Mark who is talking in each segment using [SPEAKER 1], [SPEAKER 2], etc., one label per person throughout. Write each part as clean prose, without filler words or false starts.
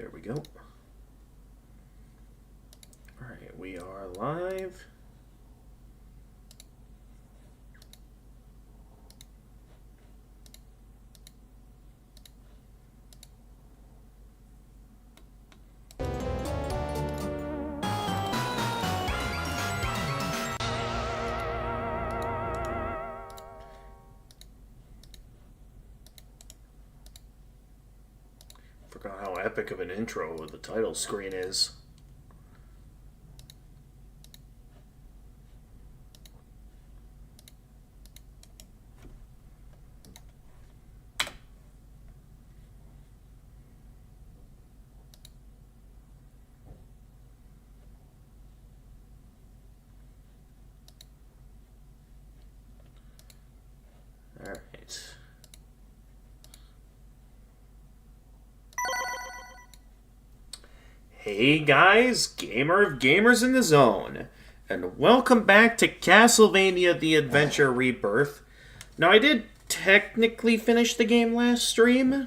[SPEAKER 1] There we go. Alright, we are live. Forgot how epic of an intro the title screen is. All right. Hey guys, Gamer of Gamers in the Zone, and welcome back to Castlevania The Adventure ReBirth. Now, I did technically finish the game last stream.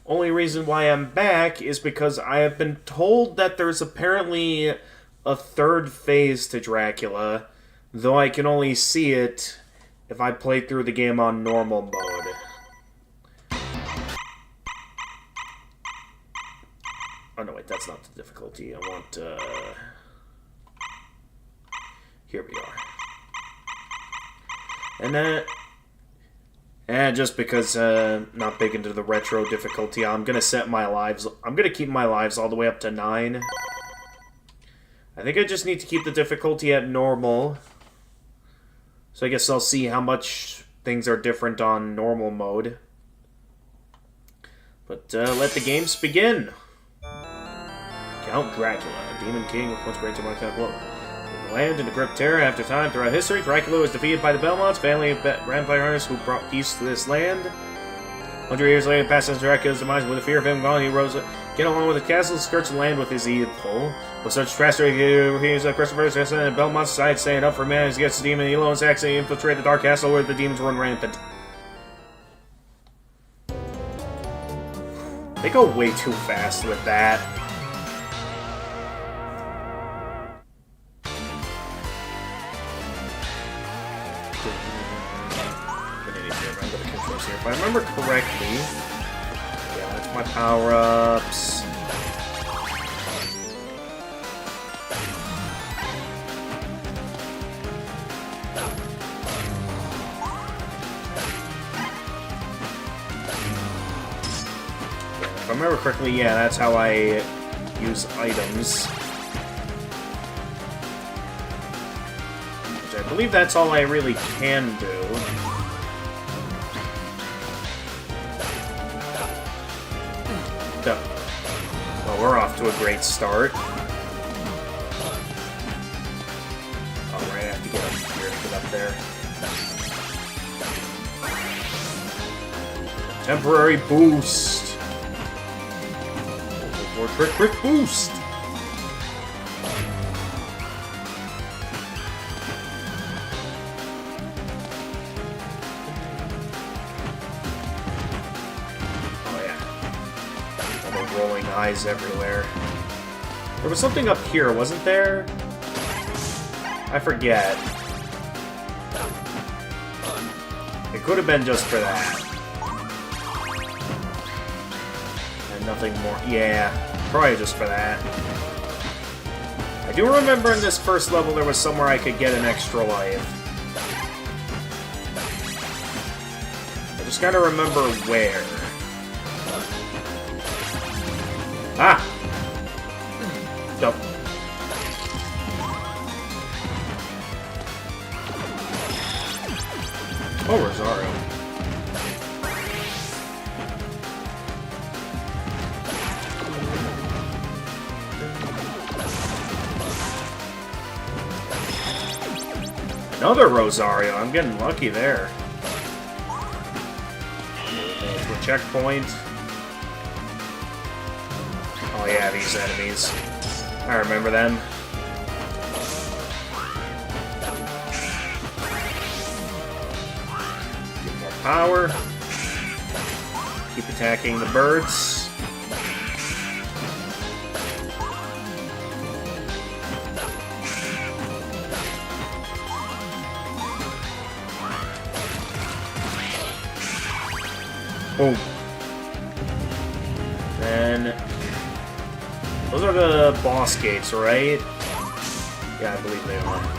[SPEAKER 1] Only reason why I'm back is because I have been told that there's apparently a third phase to Dracula, though I can only see it if I play through the game on normal mode. Oh, no, wait, that's not the difficulty. I want, here we are. And then, just because, not big into the retro difficulty, I'm gonna set my lives, I'm gonna keep my lives all the way up to 9. I think I just need to keep the difficulty at normal. So I guess I'll see how much things are different on normal mode. But, let the games begin. Count Dracula, a demon king with much great to my kind of woman. In the land in the grip of terror after time throughout history, Dracula was defeated by the Belmonts, family of vampire hunters who brought peace to this land. 100 years later, past Dracula's demise, with the fear of him gone, he rose again along with the castle, skirts the land with his evil. With such drastic he's Christopher's and Belmont's side stand up for man against the demon, Elo and Saxon infiltrate the dark castle where the demons run rampant. They go way too fast with that. If I remember correctly, yeah, that's my power-ups. If I remember correctly, yeah, that's how I use items. Which I believe that's all I really can do. Well, we're off to a great start. Alright, I have to get up here to get up there. Temporary boost. More trick boost. Eyes everywhere. There was something up here, wasn't there? I forget. It could have been just for that. And nothing more. Yeah, probably just for that. I do remember in this first level there was somewhere I could get an extra life. I just gotta remember where. Ah! Jump. Oh, Rosario. Another Rosario. I'm getting lucky there. To a checkpoint. Oh yeah, these enemies. I remember them. Get more power. Keep attacking the birds. Boom. Then... those are the boss gates, right? Yeah, I believe they are.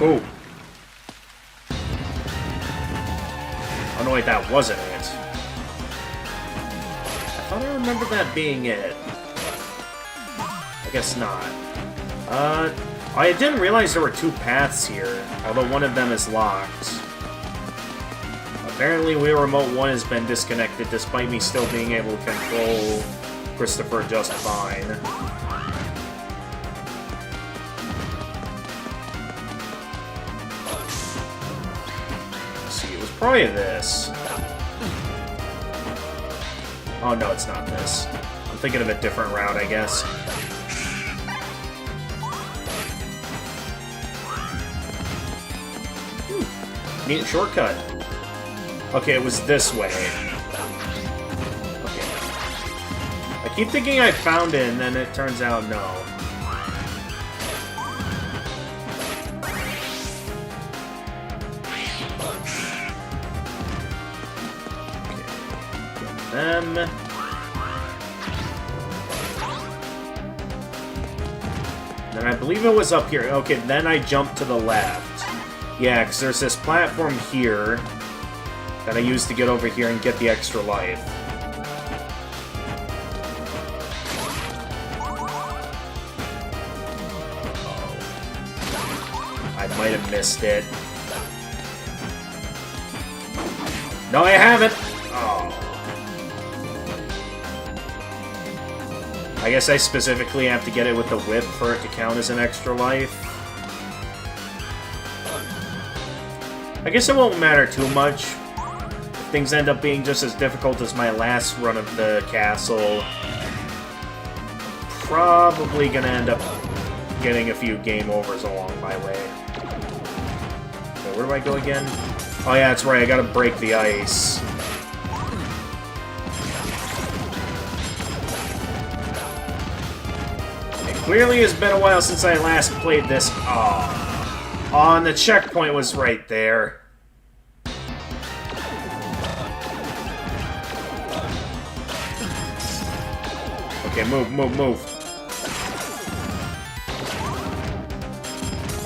[SPEAKER 1] Oh. Oh no, wait, that wasn't it. I thought I remembered that being it. I guess not. I didn't realize there were two paths here, although one of them is locked. Apparently, Wii Remote 1 has been disconnected, despite me still being able to control Christopher just fine. Probably this. Oh no, it's not this. I'm thinking of a different route, I guess. Neat shortcut. Okay, it was this way. Okay. I keep thinking I found it, and then it turns out no. Them. Then I believe it was up here. Okay, then I jumped to the left. Yeah, because there's this platform here that I used to get over here and get the extra life. I might have missed it. No, I haven't! Oh. I guess I specifically have to get it with the whip for it to count as an extra life. I guess it won't matter too much. If things end up being just as difficult as my last run of the castle, probably gonna end up getting a few game overs along my way. Okay, where do I go again? Oh yeah, that's right, I gotta break the ice. Clearly it's been a while since I last played this. Oh, and the checkpoint was right there. Okay, move, move, move.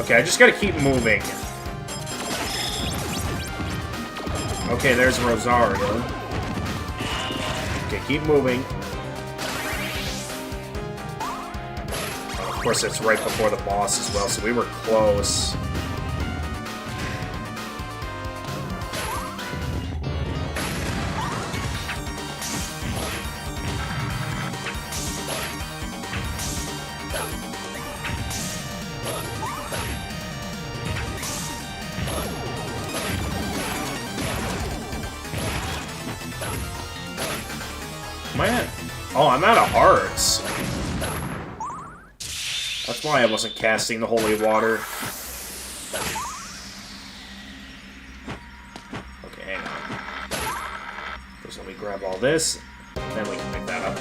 [SPEAKER 1] Okay, I just gotta keep moving. Okay, there's Rosario. Okay, keep moving. Of course, it's right before the boss as well, so we were close. Am I at... Oh, I'm out of hearts. That's why I wasn't casting the holy water. Okay, hang on. First, let me grab all this, then we can pick that up.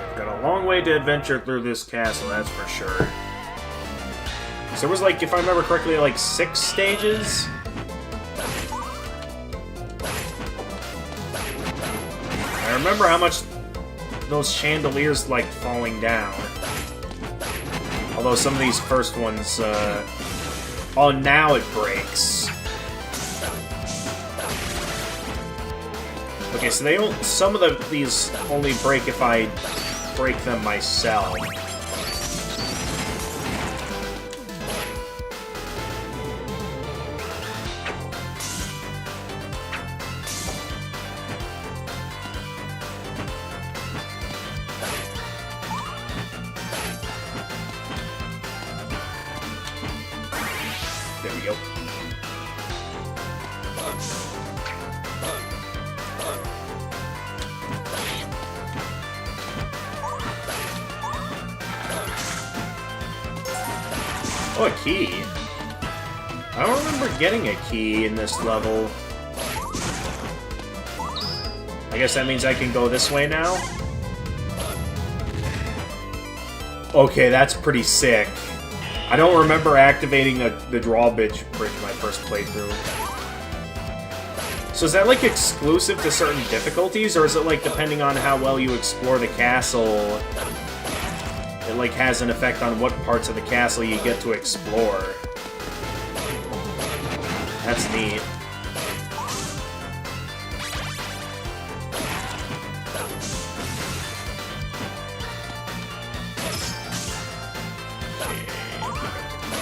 [SPEAKER 1] We've got a long way to adventure through this castle, that's for sure. So there was, like, if I remember correctly, like 6 stages? I remember how much those chandeliers liked falling down. Although some of these first ones, oh, now it breaks. Okay, so they don't, some of these only break if I break them myself. we go. Oh, a key. I don't remember getting a key in this level. I guess that means I can go this way now? Okay, that's pretty sick. I don't remember activating the drawbridge my first playthrough. So is that, like, exclusive to certain difficulties, or is it, like, depending on how well you explore the castle, it, like, has an effect on what parts of the castle you get to explore? That's neat.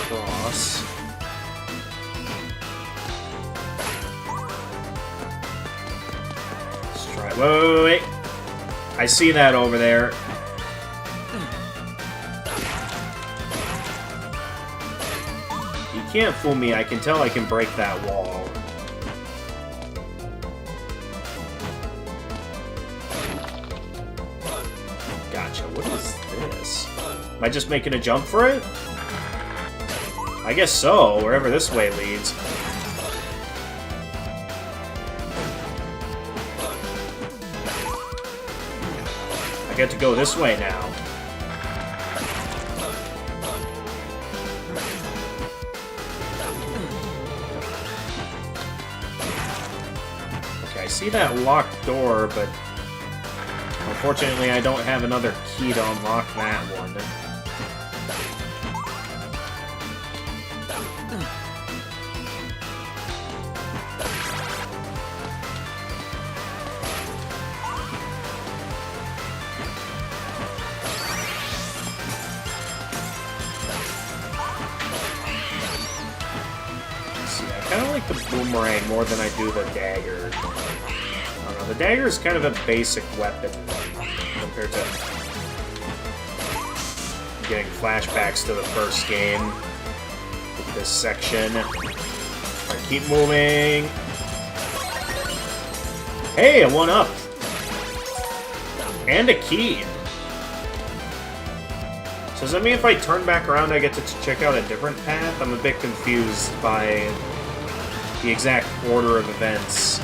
[SPEAKER 1] Cross. Let's try. Wait. I see that over there. You can't fool me. I can tell I can break that wall. Gotcha. What is this? Am I just making a jump for it? I guess so, wherever this way leads. I get to go this way now. Okay, I see that locked door, but unfortunately I don't have another key to unlock that one. The boomerang more than I do the dagger. I don't know, the dagger is kind of a basic weapon compared to getting flashbacks to the first game with this section. Alright, keep moving. Hey, a 1-up! And a key! So does that mean if I turn back around I get to check out a different path? I'm a bit confused by the exact order of events.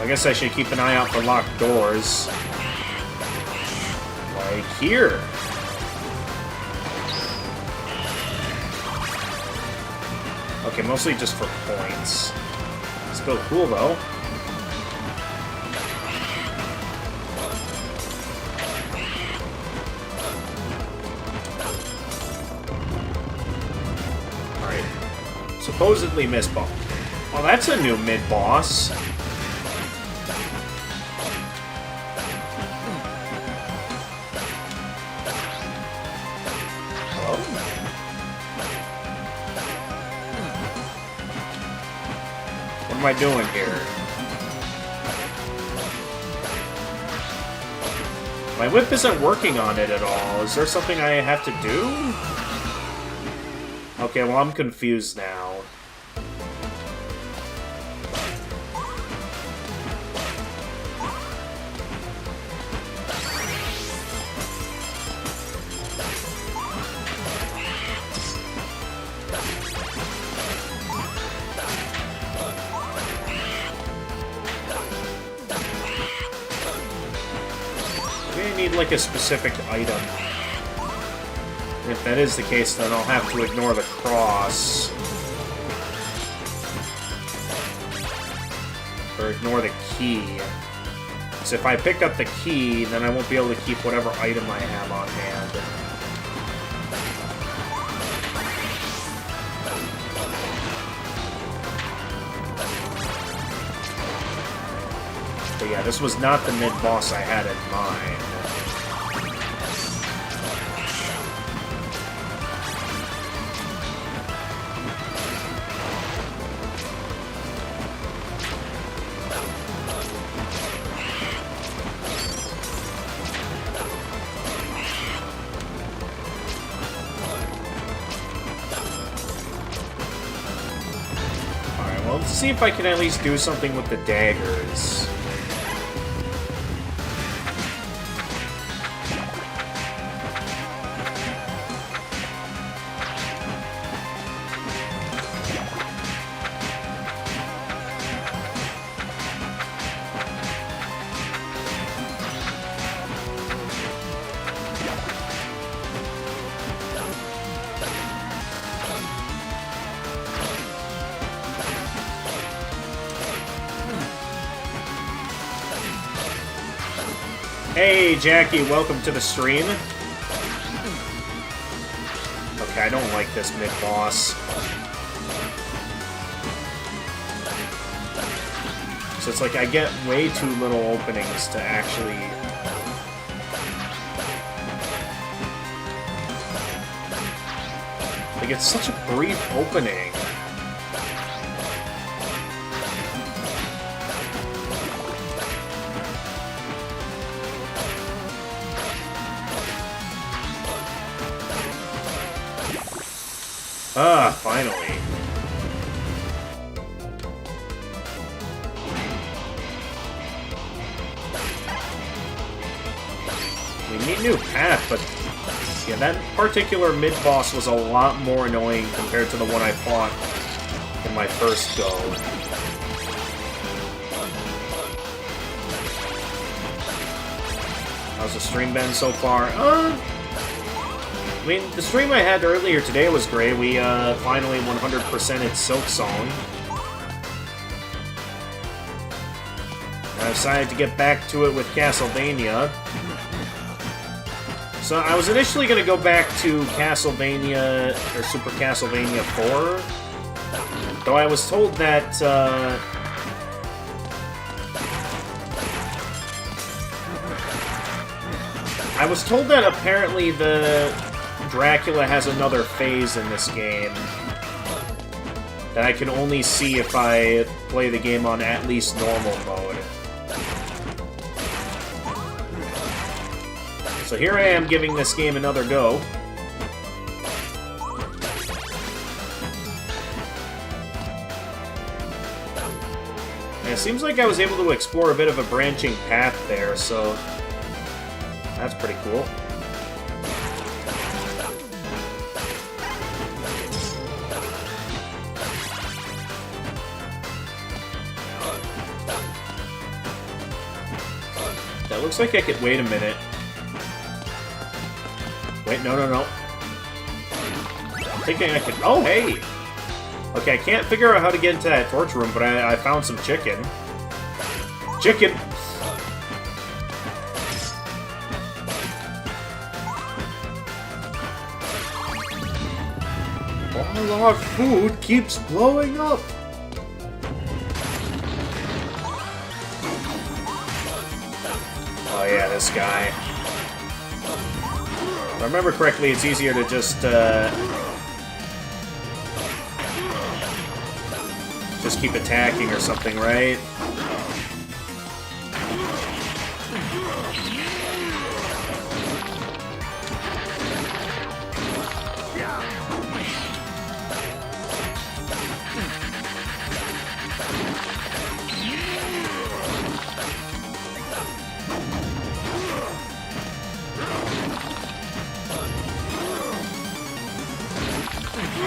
[SPEAKER 1] I guess I should keep an eye out for locked doors. Like here. Okay, mostly just for points. Still cool though. Supposedly mid-boss. Oh, that's a new mid-boss. Hello? What am I doing here? My whip isn't working on it at all. Is there something I have to do? Okay, well, I'm confused now. Maybe I need, like, a specific item. If that is the case, then I'll have to ignore the cross. Or ignore the key. So if I pick up the key, then I won't be able to keep whatever item I have on hand. But yeah, this was not the mid-boss I had in mind. Well, let's see if I can at least do something with the daggers. Hey, Jackie, welcome to the stream. Okay, I don't like this mid-boss. So it's like I get way too little openings to actually... Like, it's such a brief opening. Ah, finally. We need a new path, but yeah, that particular mid-boss was a lot more annoying compared to the one I fought in my first go. How's the stream been so far? I mean, the stream I had earlier today was great. We finally 100%ed Silk Song. I decided to get back to it with Castlevania. So I was initially going to go back to Castlevania, or Super Castlevania 4. Though I was told that... I was told that apparently the... Dracula has another phase in this game that I can only see if I play the game on at least normal mode. So here I am giving this game another go. And it seems like I was able to explore a bit of a branching path there, so that's pretty cool. That looks like I could... Wait a minute. Wait, no. I'm thinking I could... Oh, hey! Okay, I can't figure out how to get into that torch room, but I found some chicken. Chicken! All our food keeps blowing up! Oh yeah, this guy. If I remember correctly, it's easier to just keep attacking or something, right?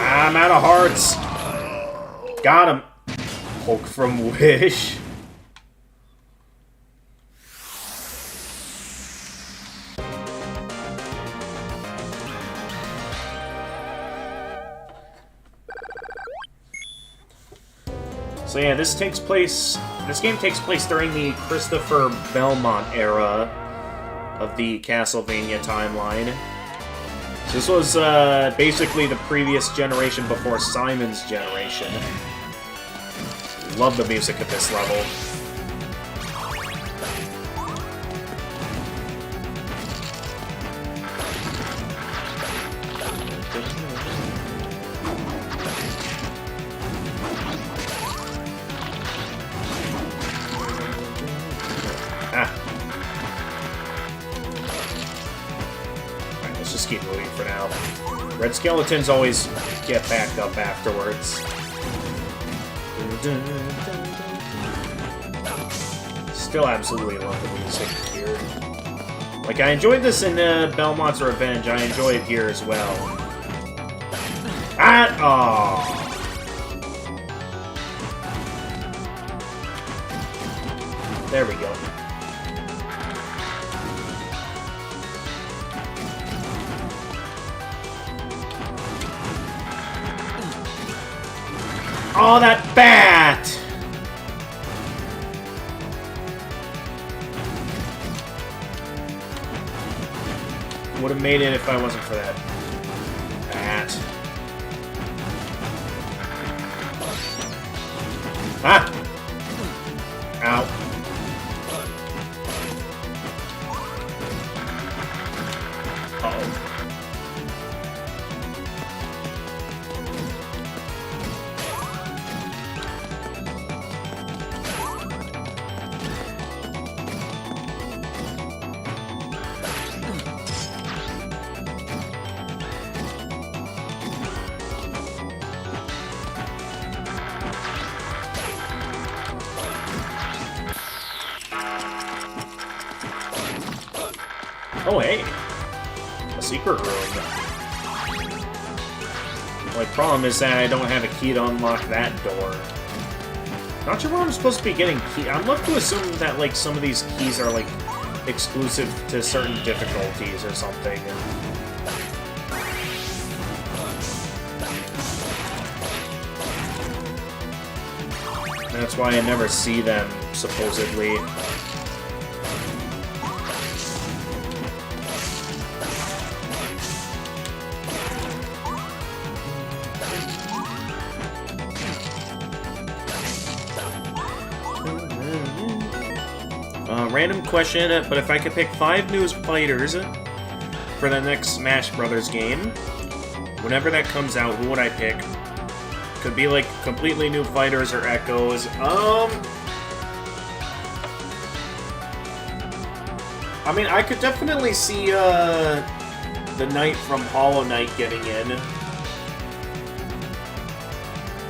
[SPEAKER 1] I'm out of hearts. Got him. Poke from Wish. So yeah, this game takes place during the Christopher Belmont era of the Castlevania timeline. This was basically the previous generation before Simon's generation. Love the music of this level. Just keep moving for now. Red skeletons always get back up afterwards. Still absolutely love the music here. Like, I enjoyed this in Belmont's Revenge. I enjoy it here as well. Oh. There we go. Oh, that bat! Would have made it if I wasn't for that bat. Ah! Ow. Uh-oh. Oh, hey. A secret room. My problem is that I don't have a key to unlock that door. Not sure where I'm supposed to be getting keys. I'm left to assume that, like, some of these keys are, like, exclusive to certain difficulties or something. And that's why I never see them, supposedly. Random question, but if I could pick 5 new fighters for the next Smash Brothers game, whenever that comes out, who would I pick? Could be like completely new fighters or echoes. I mean, I could definitely see the Knight from Hollow Knight getting in.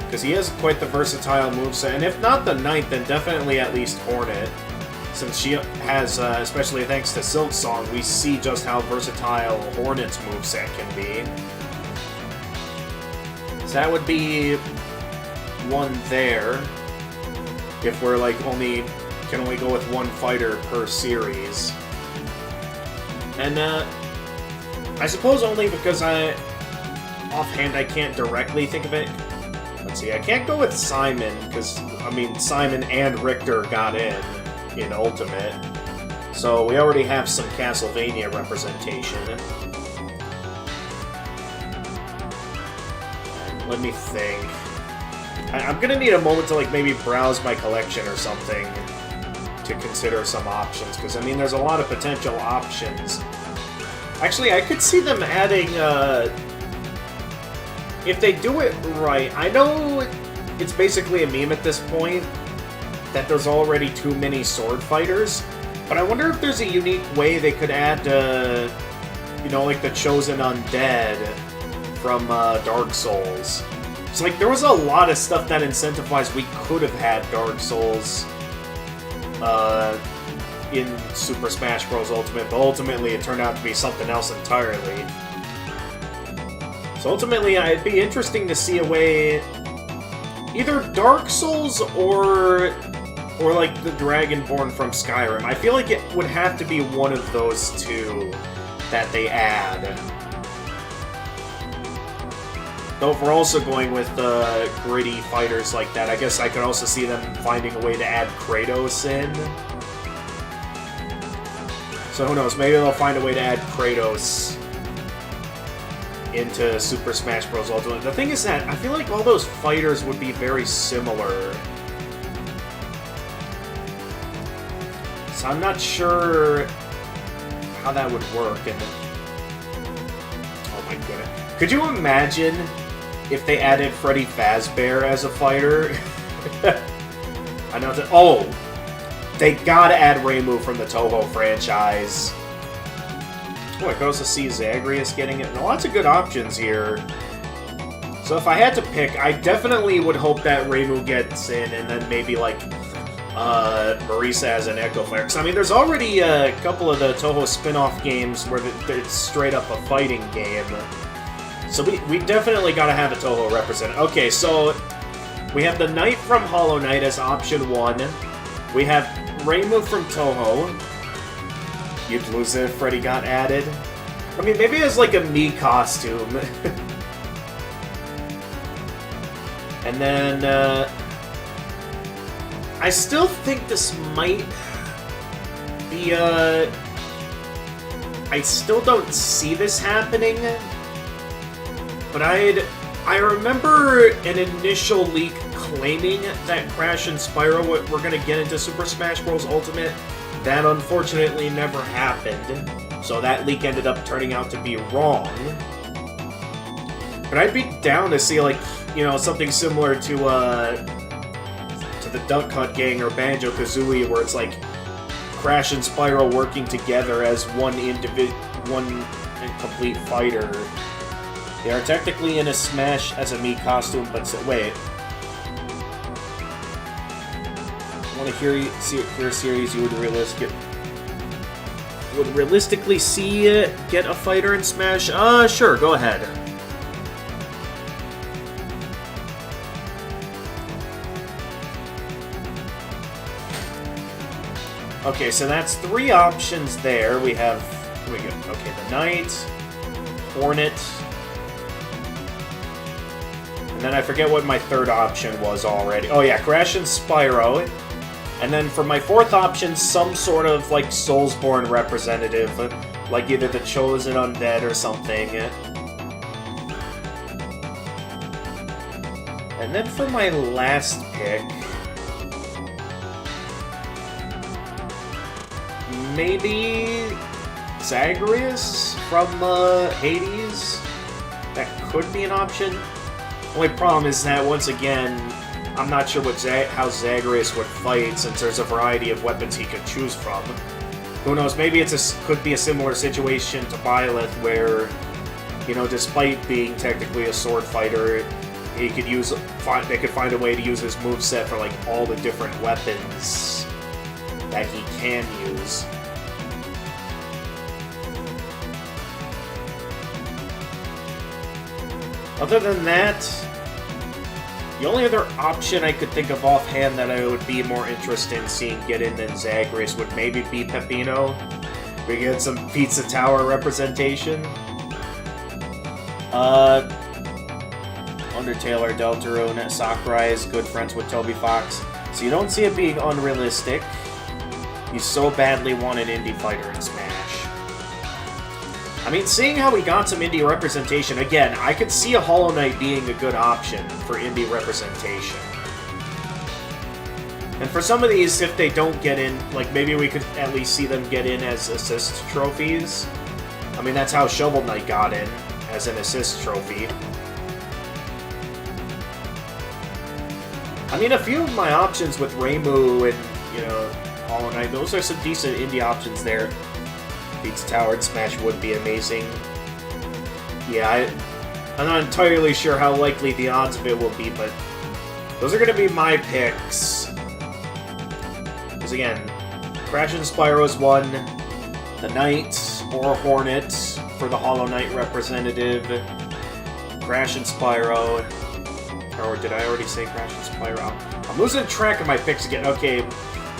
[SPEAKER 1] Because he has quite the versatile moveset, and if not the Knight, then definitely at least Hornet. Since she has, especially thanks to Silk Song, we see just how versatile Hornet's moveset can be. So that would be one there. If we're like can only go with one fighter per series. And I suppose only because offhand I can't directly think of it. Let's see, I can't go with Simon, because, I mean, Simon and Richter got in Ultimate. So we already have some Castlevania representation. Let me think. I'm gonna need a moment to, like, maybe browse my collection or something to consider some options, because, I mean, there's a lot of potential options. Actually, I could see them adding, if they do it right, I know it's basically a meme at this point, that there's already too many sword fighters, but I wonder if there's a unique way they could add, you know, like the Chosen Undead from Dark Souls. It's like, there was a lot of stuff that incentivized we could have had Dark Souls in Super Smash Bros. Ultimate, but ultimately it turned out to be something else entirely. So ultimately, it'd be interesting to see a way, either Dark Souls or like the Dragonborn from Skyrim. I feel like it would have to be one of those two that they add. Though if we're also going with gritty fighters like that, I guess I could also see them finding a way to add Kratos in. So who knows, maybe they'll find a way to add Kratos into Super Smash Bros. Ultimate. The thing is that I feel like all those fighters would be very similar. So I'm not sure how that would work. And oh my goodness. Could you imagine if they added Freddy Fazbear as a fighter? I know that. Oh! They gotta add Reimu from the Toho franchise. Oh, I could also see Zagreus getting it. Lots of good options here. So if I had to pick, I definitely would hope that Reimu gets in, and then maybe, like, Marisa as an Echo Fighter. Because, I mean, there's already a couple of the Toho spin-off games where it's straight up a fighting game. So we definitely gotta have a Toho represented. Okay, so we have the Knight from Hollow Knight as option 1. We have Reimu from Toho. You'd lose it if Freddy got added. I mean, maybe as like a Mii costume. And then, I still think this might be, I still don't see this happening, but I remember an initial leak claiming that Crash and Spyro were gonna get into Super Smash Bros. Ultimate. That unfortunately never happened, so that leak ended up turning out to be wrong. But I'd be down to see, like, you know, something similar to the Duck Hunt Gang or Banjo-Kazooie, where it's like Crash and Spyro working together as one complete fighter. They are technically in a Smash as a Mii costume, but wait. I want to hear a series you would realistically see get a fighter in Smash? Sure, go ahead. Okay, so that's 3 options there. We have, here we go. Okay, the Knight, Hornet, and then I forget what my 3rd option was already. Oh yeah, Crash and Spyro. And then for my 4th option, some sort of, like, Soulsborne representative, like either the Chosen Undead or something. And then for my last pick, maybe Zagreus from Hades? That could be an option. Only problem is that, once again, I'm not sure how Zagreus would fight, since there's a variety of weapons he could choose from. Who knows, maybe could be a similar situation to Byleth, where, you know, despite being technically a sword fighter, they could find a way to use his moveset for, like, all the different weapons that he can use. Other than that, the only other option I could think of offhand that I would be more interested in seeing get in than Zagreus would maybe be Peppino. We get some Pizza Tower representation. Undertale or Deltarune, Sakurai is good friends with Toby Fox, so you don't see it being unrealistic. You so badly want an indie fighter in Smash. I mean, seeing how we got some indie representation, again, I could see a Hollow Knight being a good option for indie representation. And for some of these, if they don't get in, like, maybe we could at least see them get in as assist trophies. I mean, that's how Shovel Knight got in, as an assist trophy. I mean, a few of my options with Reimu and, you know, Hollow Knight, those are some decent indie options there. Pizza Tower and Smash would be amazing. Yeah, I'm not entirely sure how likely the odds of it will be, but those are going to be my picks. Because again, Crash and Spyro is 1, the Knight or Hornet for the Hollow Knight representative, Crash and Spyro, or did I already say Crash and Spyro? I'm losing track of my picks again. Okay,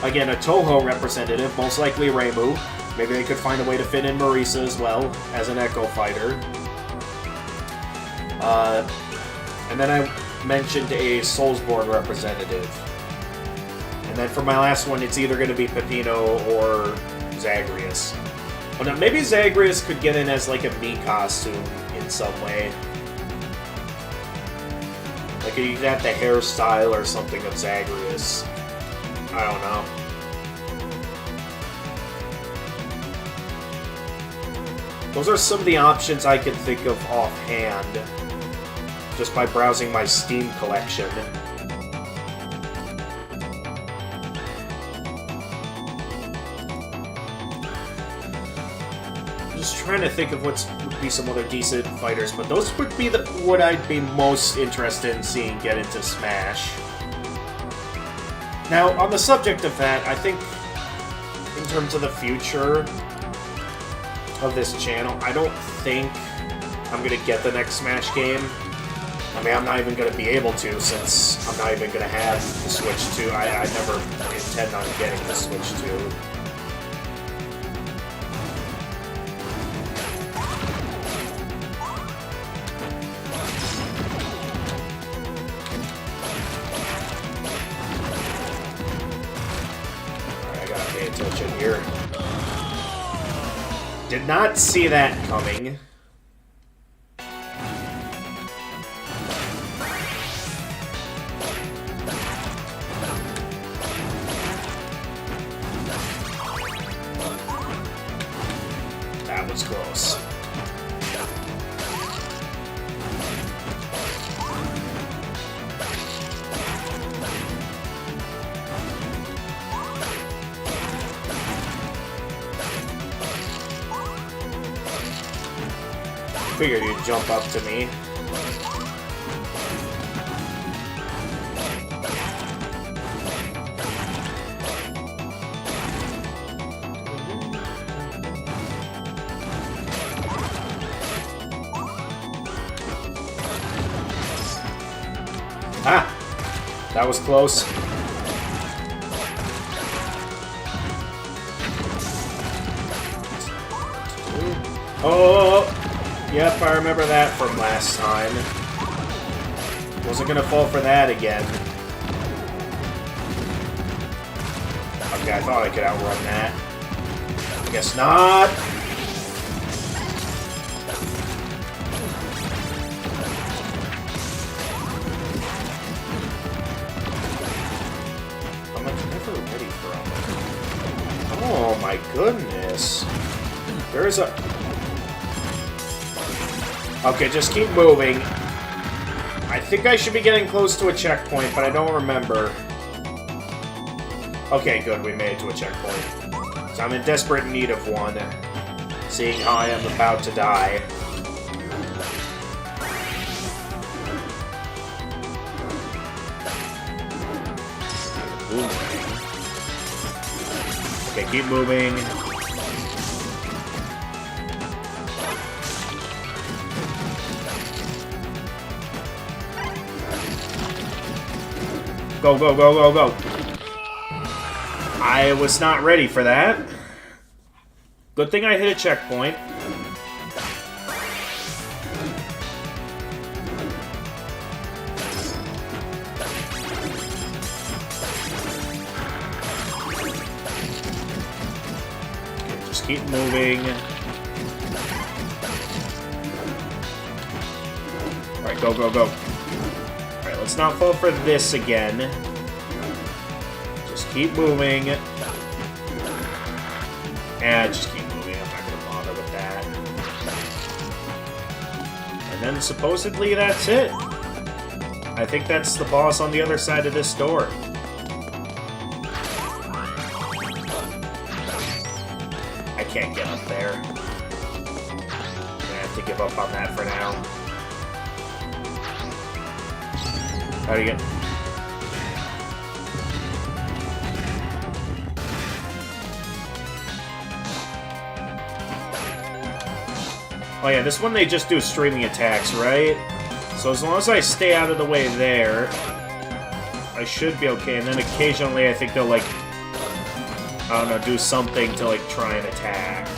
[SPEAKER 1] again, a Toho representative, most likely Reimu. Maybe they could find a way to fit in Marisa as well, as an Echo Fighter. And then I mentioned a Soulsborne representative. And then for my last one, it's either going to be Peppino or Zagreus. Well, now, maybe Zagreus could get in as, like, a Mii costume in some way. Like, you could have the hairstyle or something of Zagreus. I don't know. Those are some of the options I can think of offhand, just by browsing my Steam collection. just trying to think of what would be some other decent fighters, but those would be what I'd be most interested in seeing get into Smash. Now, on the subject of that, I think in terms of the future of this channel, I don't think I'm going to get the next Smash game. I mean, I'm not even going to be able to, since I'm not even going to have the Switch 2. I never intend on getting the Switch 2. Attention here. Did not see that coming. That was close. Figured you'd jump up to me. Ah! That was close. Oh! Yep, I remember that from last time. Wasn't gonna fall for that again. Okay, I thought I could outrun that. I guess not. I'm like never ready for him. Oh my goodness. There's a... Okay, just keep moving. I think I should be getting close to a checkpoint, but I don't remember. Okay, good, we made it to a checkpoint. So I'm in desperate need of one, seeing how I am about to die. Okay, keep moving. Go, go, go, go, go. I was not ready for that. Good thing I hit a checkpoint. Okay, just keep moving. Alright, go, go, go. Alright, let's not fall for this again. Just keep moving. And just keep moving. I'm not going to bother with that. And then supposedly that's it. I think that's the boss on the other side of this door. I can't get up there. I'm going to have to give up on that for now. How do you get... Oh yeah, this one they just do streaming attacks, right? So as long as I stay out of the way there, I should be okay. And then occasionally I think they'll, like, I don't know, do something to, like, try and attack.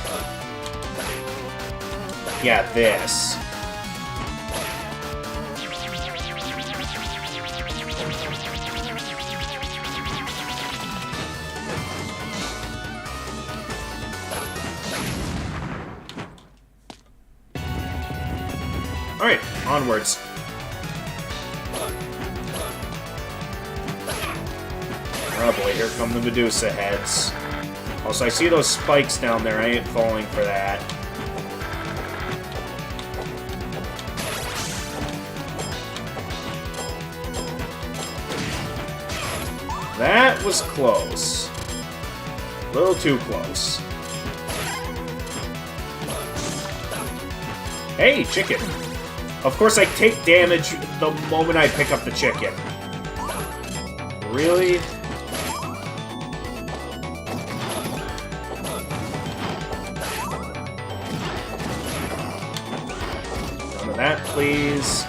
[SPEAKER 1] Yeah, this. Alright, onwards. Oh boy, here come the Medusa heads. Also, I see those spikes down there. I ain't falling for that. That was close. A little too close. Hey, chicken. Of course, I take damage the moment I pick up the chicken. Really? None of that, please.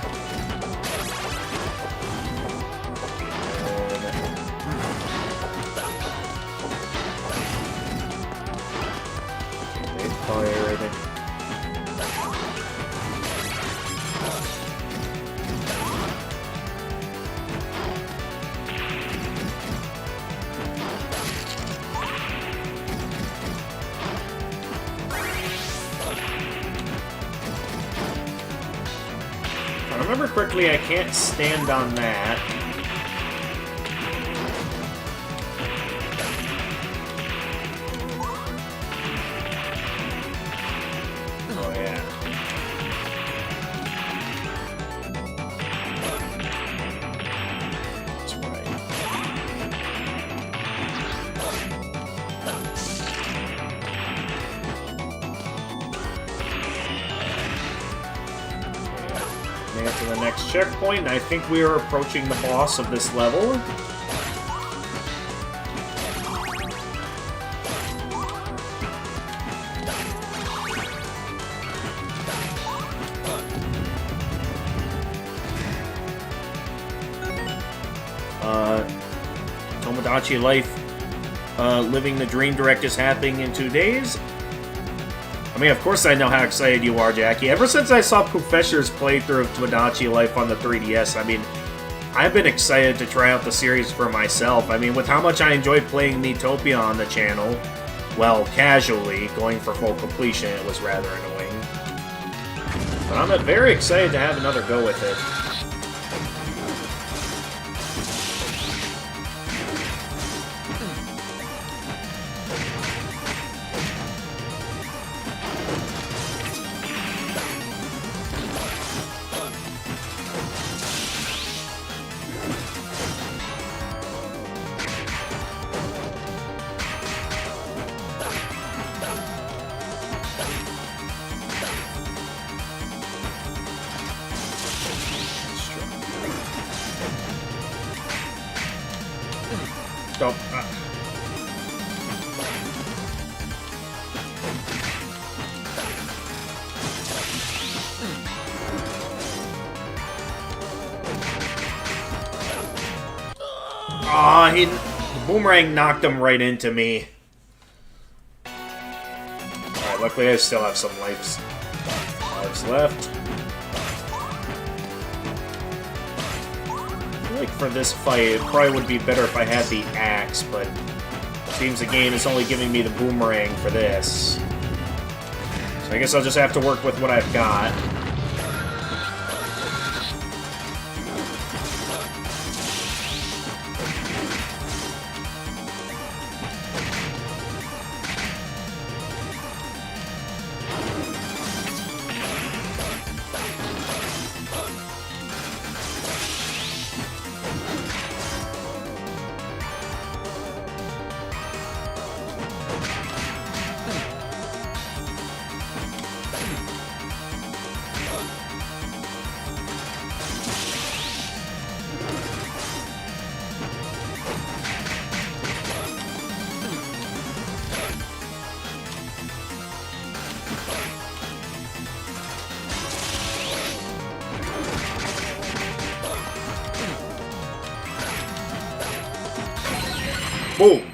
[SPEAKER 1] If I remember correctly, I can't stand on that. Oh, yeah. That's right. Made it to the next checkpoint, and I think we are approaching the boss of this level. Tomodachi Life, living the dream direct is happening in 2 days. I mean, of course I know how excited you are, Jackie. Ever since I saw Poofesher's playthrough of Tomodachi Life on the 3DS, I mean, I've been excited to try out the series for myself. I mean, with how much I enjoyed playing Miitopia on the channel, well, casually, going for full completion, it was rather annoying. But I'm very excited to have another go with it. Stop. Aw, the boomerang knocked him right into me. Alright, luckily I still have some lives left. I feel like for this fight, it probably would be better if I had the axe, but it seems the game is only giving me the boomerang for this. So I guess I'll just have to work with what I've got. Boom!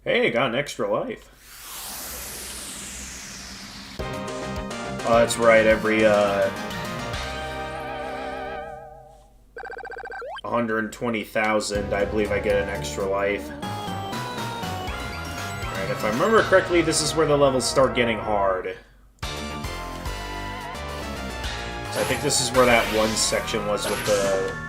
[SPEAKER 1] Hey, got an extra life. Oh, that's right, every, 120,000, I believe I get an extra life. Alright, if I remember correctly, this is where the levels start getting hard. So I think this is where that one section was with the...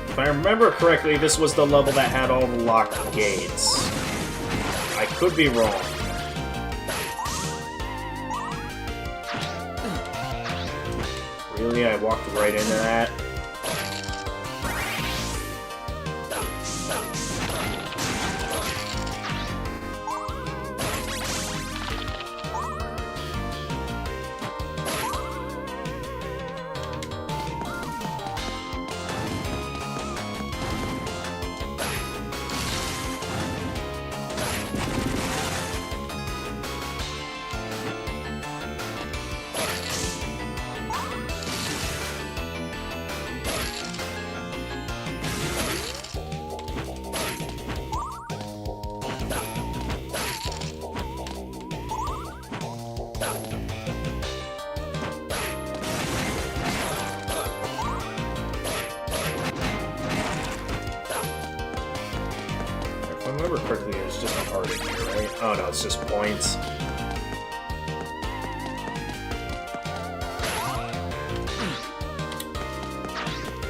[SPEAKER 1] If I remember correctly, this was the level that had all the locked gates. I could be wrong. Really, I walked right into that. If I remember correctly, there's just a heart in here, right? Oh no, it's just points.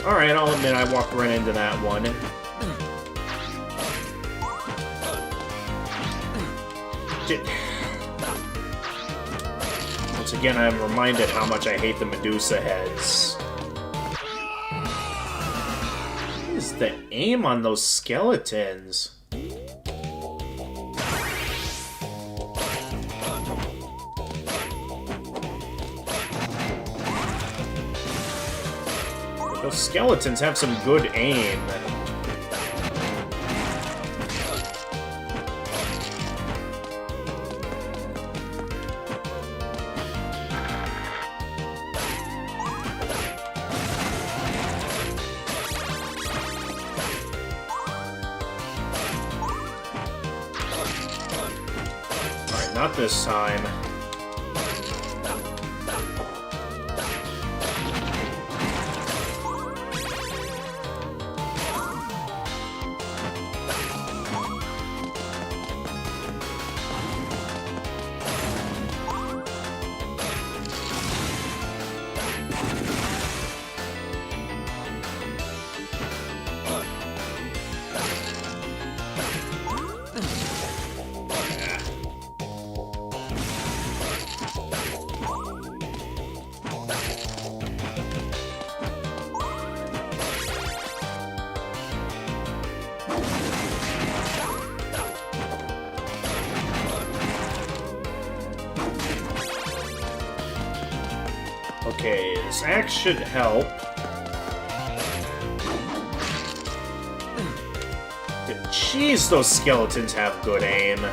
[SPEAKER 1] Alright, I'll admit I walked right into that one. Once again, I'm reminded how much I hate the Medusa heads. What is the aim on those skeletons? Those skeletons have some good aim. Alright, not this time. Okay, this axe should help. Jeez, those skeletons have good aim.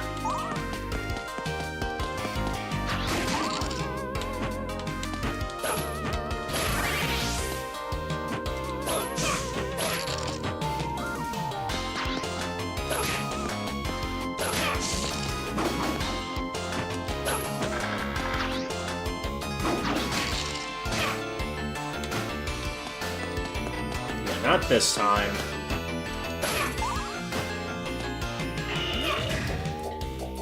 [SPEAKER 1] Not this time.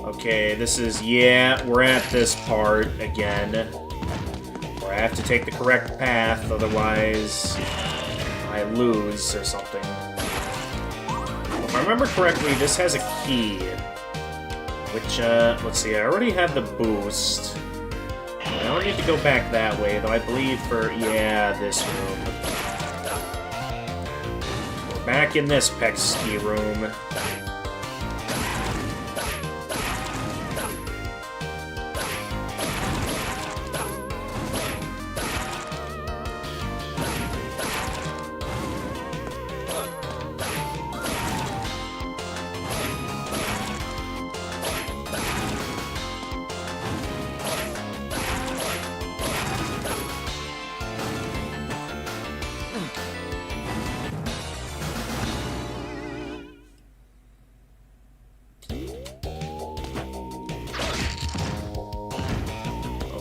[SPEAKER 1] Okay, this is... yeah, we're at this part again. Where I have to take the correct path, otherwise I lose or something. If I remember correctly, this has a key. Which, let's see, I already have the boost. I don't need to go back that way, though I believe for, yeah, this room. Back in this pesky room.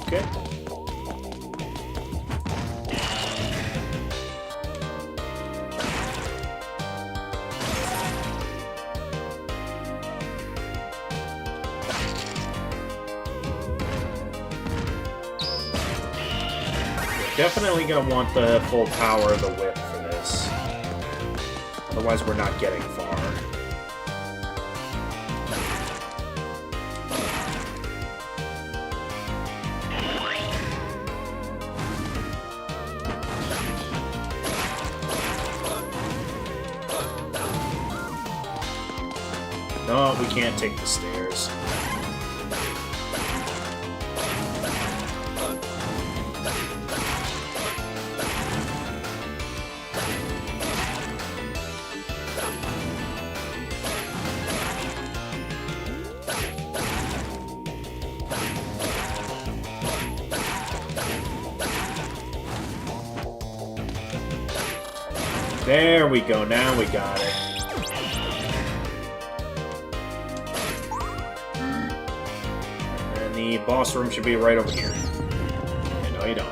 [SPEAKER 1] Okay. Definitely gonna want the full power of the whip for this. Otherwise, we're not getting far. No, we can't take the stairs. There we go, now we got it. And the boss room should be right over here. And no, you don't.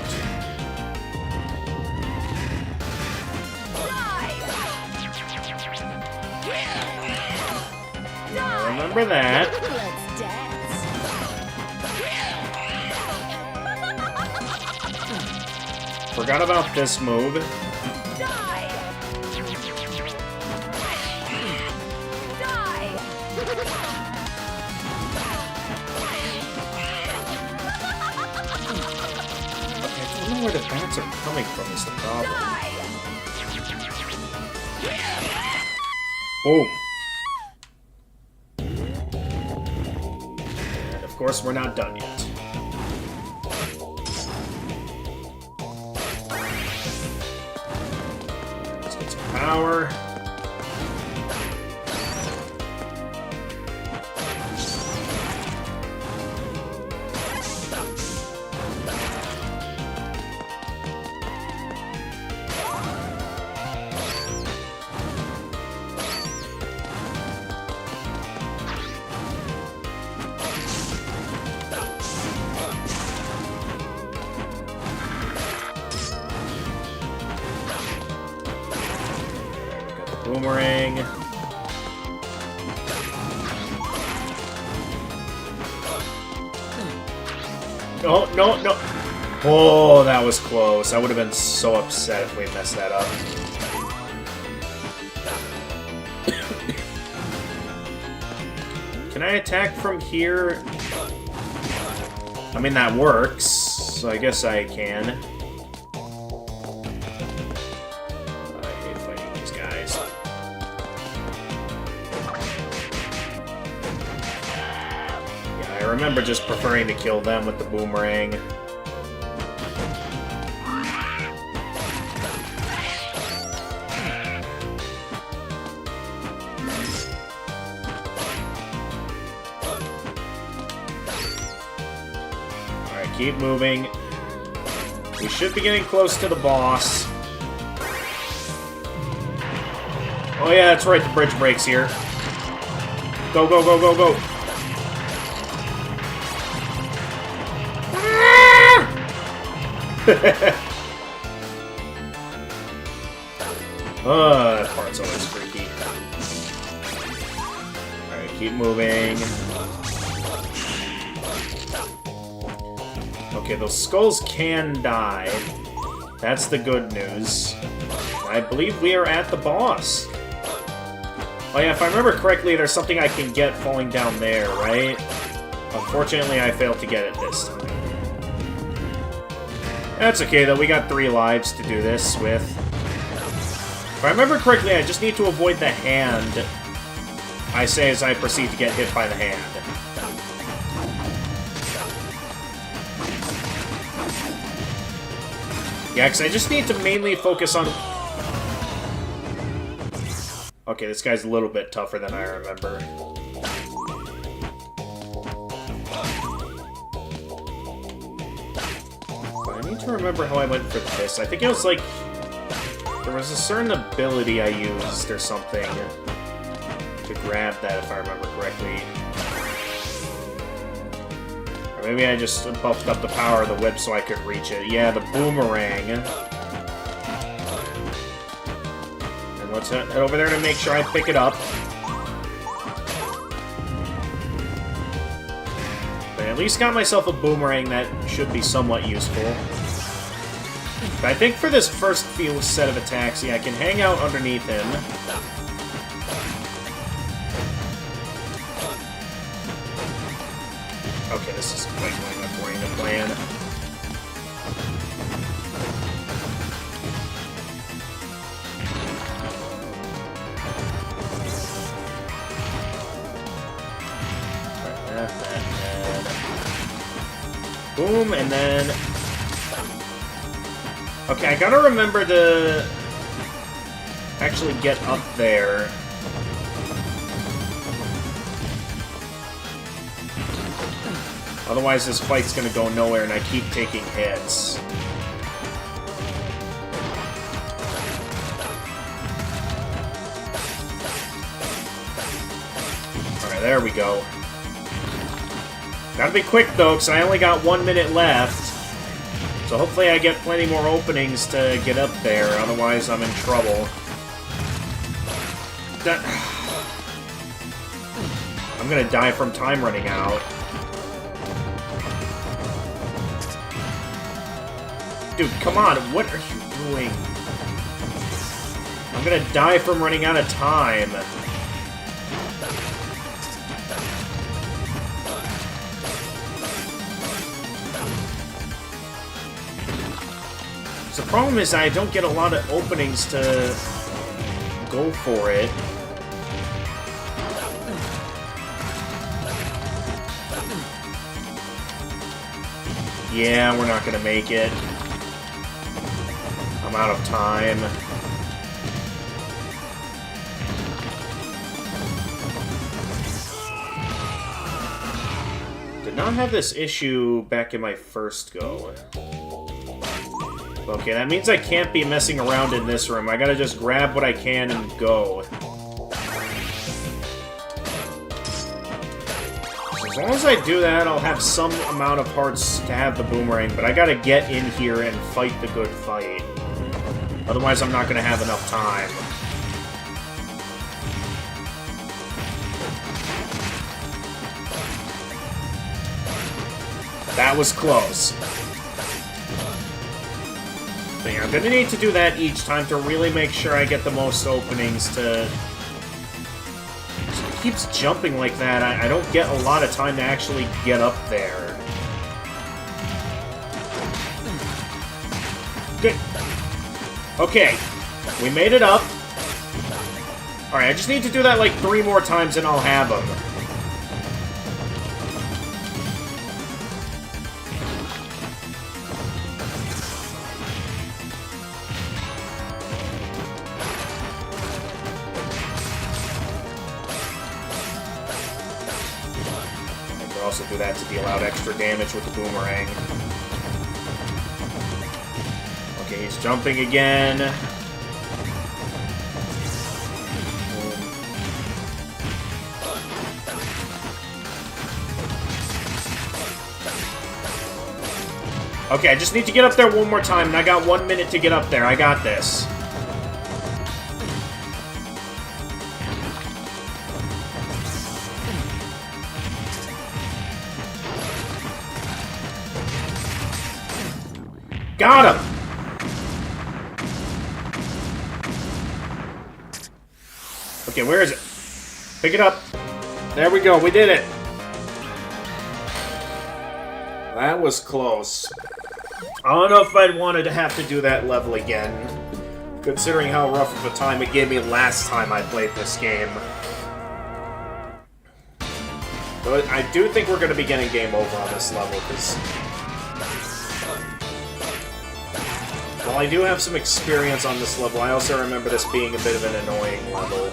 [SPEAKER 1] Now remember that. Forgot about this move. Where the bats are coming from is the problem. Boom. And of course, we're not done yet. Let's get some power. Boomerang. No, no, no. Oh, that was close. I would have been so upset if we messed that up. Can I attack from here? I mean, that works, so I guess I can. I remember just preferring to kill them with the boomerang. Alright, keep moving. We should be getting close to the boss. Oh yeah, that's right, the bridge breaks here. Go, go, go, go, go! That part's always freaky. Alright, keep moving. Okay, those skulls can die. That's the good news. I believe we are at the boss. Oh yeah, if I remember correctly, there's something I can get falling down there, right? Unfortunately, I failed to get it this time. That's okay, though. We got 3 lives to do this with. If I remember correctly, I just need to avoid the hand, I say as I proceed to get hit by the hand. Yeah, because I just need to mainly focus on... Okay, this guy's a little bit tougher than I remember. I need to remember how I went for this. I think it was like... There was a certain ability I used or something to grab that, if I remember correctly. Or maybe I just buffed up the power of the whip so I could reach it. Yeah, the boomerang. And let's head over there to make sure I pick it up. But I at least got myself a boomerang that should be somewhat useful. But I think for this first few set of attacks, yeah, I can hang out underneath him. Okay, this isn't quite going according to plan. Boom, and then... Okay, I gotta remember to actually get up there. Otherwise, this fight's gonna go nowhere, and I keep taking hits. Alright, there we go. Gotta be quick, though, because I only got 1 minute left. So hopefully I get plenty more openings to get up there, otherwise I'm in trouble. I'm gonna die from time running out. Dude, come on, what are you doing? I'm gonna die from running out of time. So the problem is I don't get a lot of openings to go for it. Yeah, we're not gonna make it. I'm out of time. Did not have this issue back in my first go. Okay, that means I can't be messing around in this room. I gotta just grab what I can and go. As long as I do that, I'll have some amount of parts to have the boomerang, but I gotta get in here and fight the good fight. Otherwise, I'm not gonna have enough time. That was close. But yeah, I'm gonna need to do that each time to really make sure I get the most openings to... It keeps jumping like that. I don't get a lot of time to actually get up there. Good. Okay, we made it up. Alright, I just need to do that like 3 more times and I'll have them. I can also do that to deal out extra damage with the boomerang. Okay, he's jumping again. Okay, I just need to get up there one more time, and I got 1 minute to get up there. I got this. Got him! Okay, where is it? Pick it up. There we go, we did it. That was close. I don't know if I'd wanted to have to do that level again, considering how rough of a time it gave me last time I played this game. But I do think we're going to be getting game over on this level, because... while I do have some experience on this level, I also remember this being a bit of an annoying level.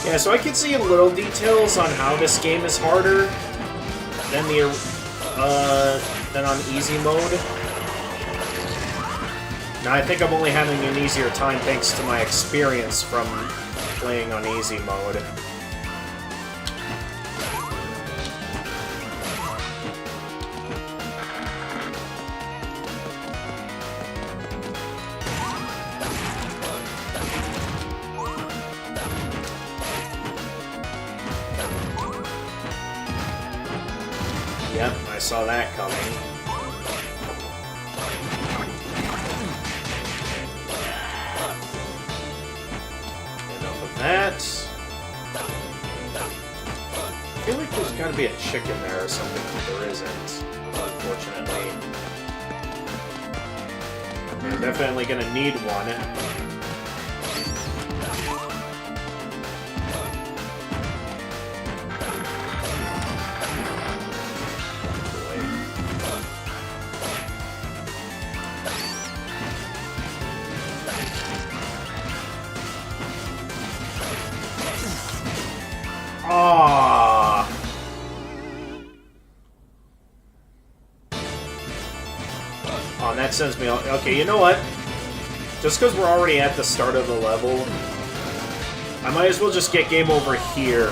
[SPEAKER 1] Yeah, so I can see little details on how this game is harder than on easy mode. Now, I think I'm only having an easier time thanks to my experience from playing on easy mode. Yep, I saw that coming. Enough of that. I feel like there's gotta be a chicken there or something, but there isn't, unfortunately. I'm definitely gonna need one. Aww. Oh, and that sends me... Okay, you know what? Just because we're already at the start of the level, I might as well just get game over here.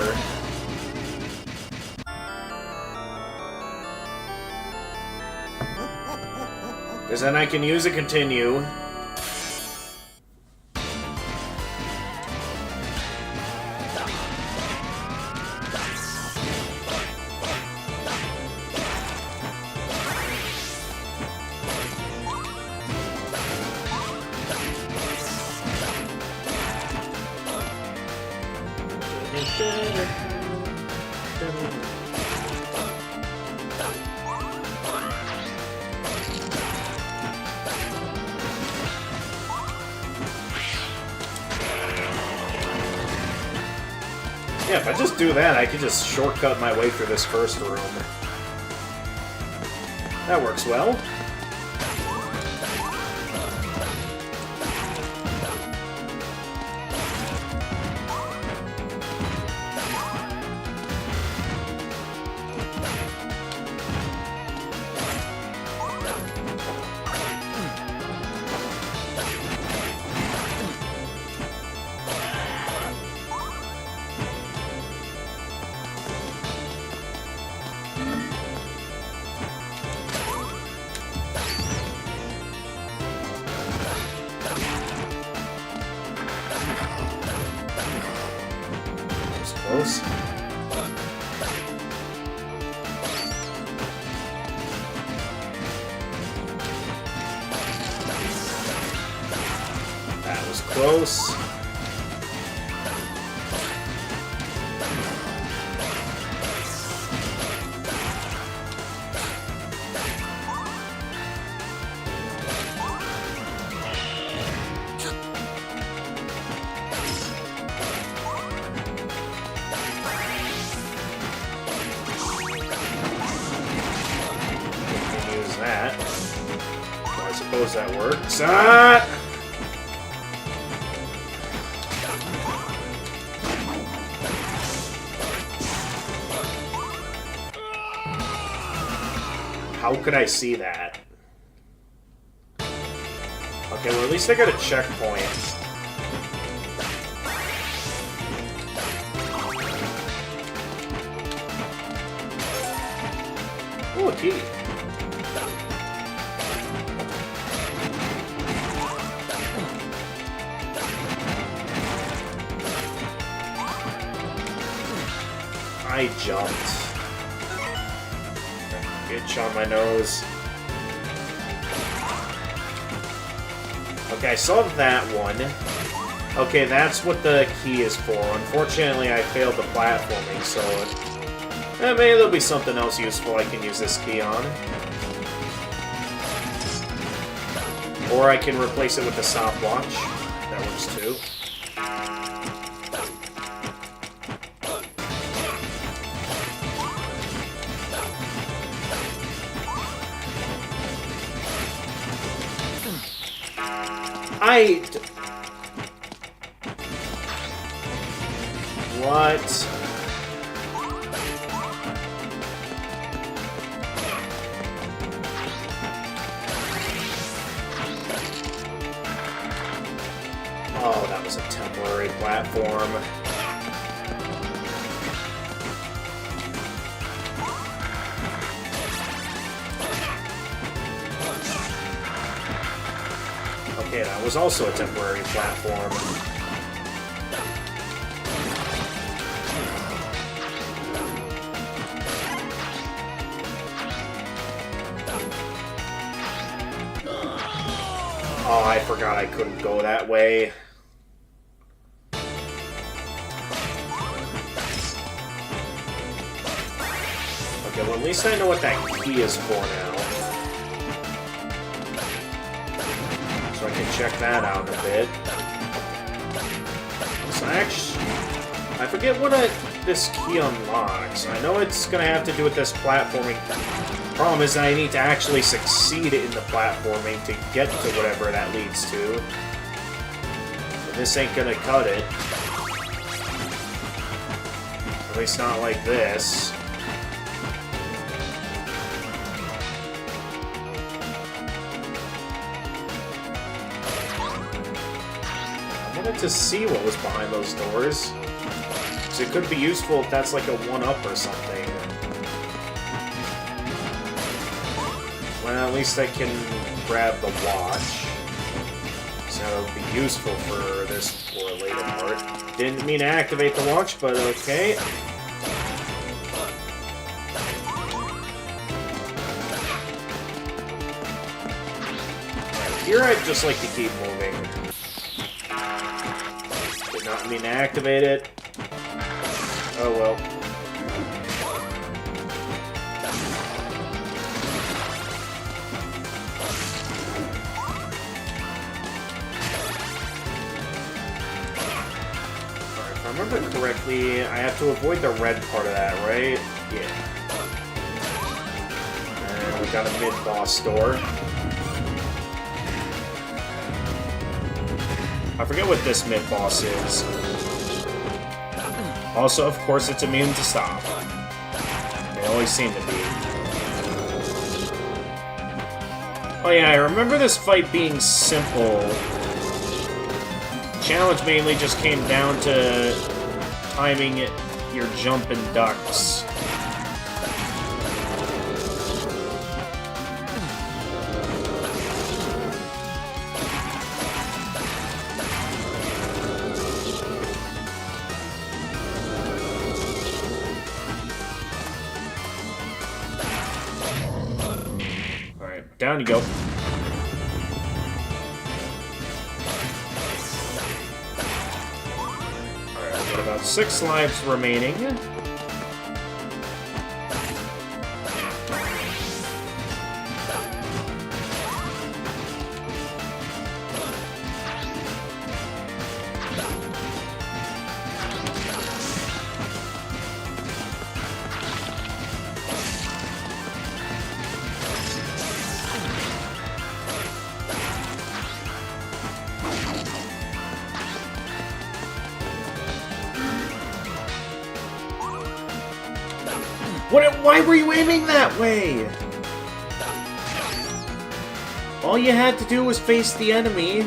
[SPEAKER 1] Because then I can use a continue. Yeah, if I just do that, I can just shortcut my way through this first room. That works well. Close. That was close. That. Well, I suppose that works. Ah! How could I see that? Okay, well at least I got a checkpoint. Oh, a key. I jumped. Itch on my nose. Okay, I saw that one. Okay, that's what the key is for. Unfortunately, I failed the platforming, so... maybe there'll be something else useful I can use this key on. Or I can replace it with the stopwatch. That works too. What? Oh, that was a temporary platform. Okay, that was also a temporary platform. Oh, I forgot I couldn't go that way. Okay, well at least I know what that key is for now. can check that out in a bit. So I forget what this key unlocks. I know it's gonna have to do with this platforming. Problem is I need to actually succeed in the platforming to get to whatever that leads to. But this ain't gonna cut it. At least not like this. I wanted to see what was behind those doors. Because it could be useful if that's like a 1-up or something. Well, at least I can grab the watch. So that'll be useful for this for a later part. Didn't mean to activate the watch, but okay. Right, here I'd just like to keep moving. Did not mean to activate it. Oh well. If I remember correctly, I have to avoid the red part of that, right? Yeah. And we got a mid-boss door. I forget what this mid-boss is. Also, of course, it's immune to stop. They always seem to be. Oh yeah, I remember this fight being simple. Challenge mainly just came down to timing your jump and ducks. Alright, down you go. About 6 lives remaining. Why were you aiming that way? All you had to do was face the enemy.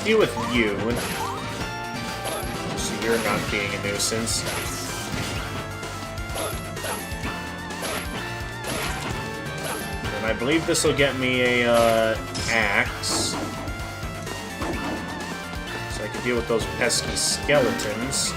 [SPEAKER 1] Deal with you, so you're not being a nuisance. And I believe this will get me a axe, so I can deal with those pesky skeletons.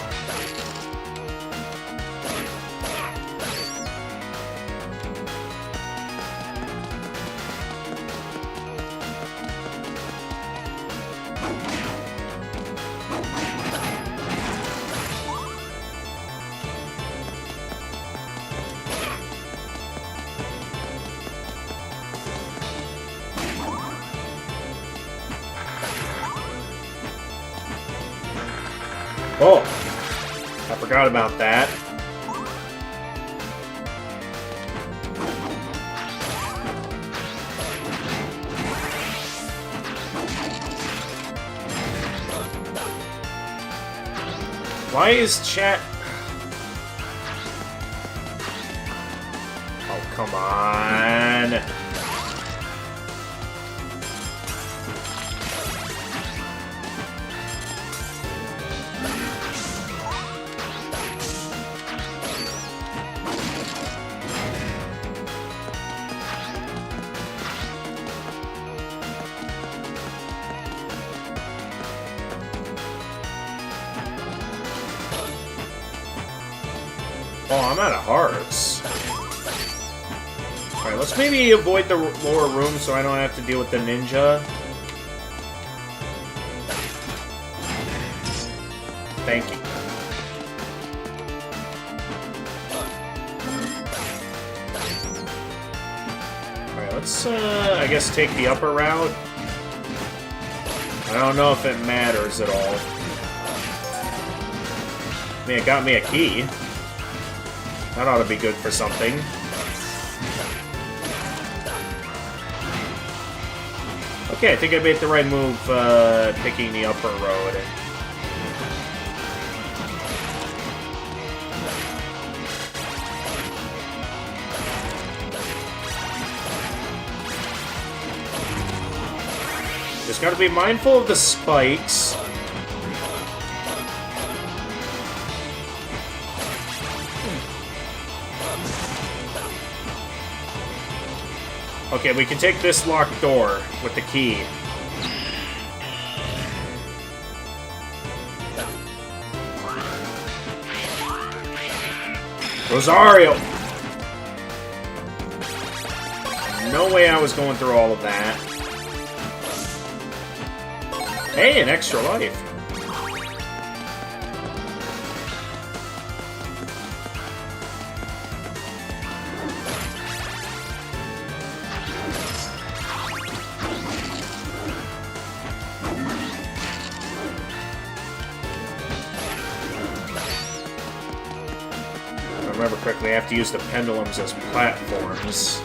[SPEAKER 1] Oh, I forgot about that. Why is chat... Oh, come on. Oh, I'm out of hearts. Alright, let's maybe avoid the lower room so I don't have to deal with the ninja. Thank you. Alright, let's, I guess take the upper route. I don't know if it matters at all. I mean, it got me a key. That ought to be good for something. Okay, I think I made the right move, picking the upper road. Just gotta be mindful of the spikes. Okay, we can take this locked door with the key. Rosario! No way I was going through all of that. Hey, an extra life. If I remember correctly, I have to use the pendulums as platforms.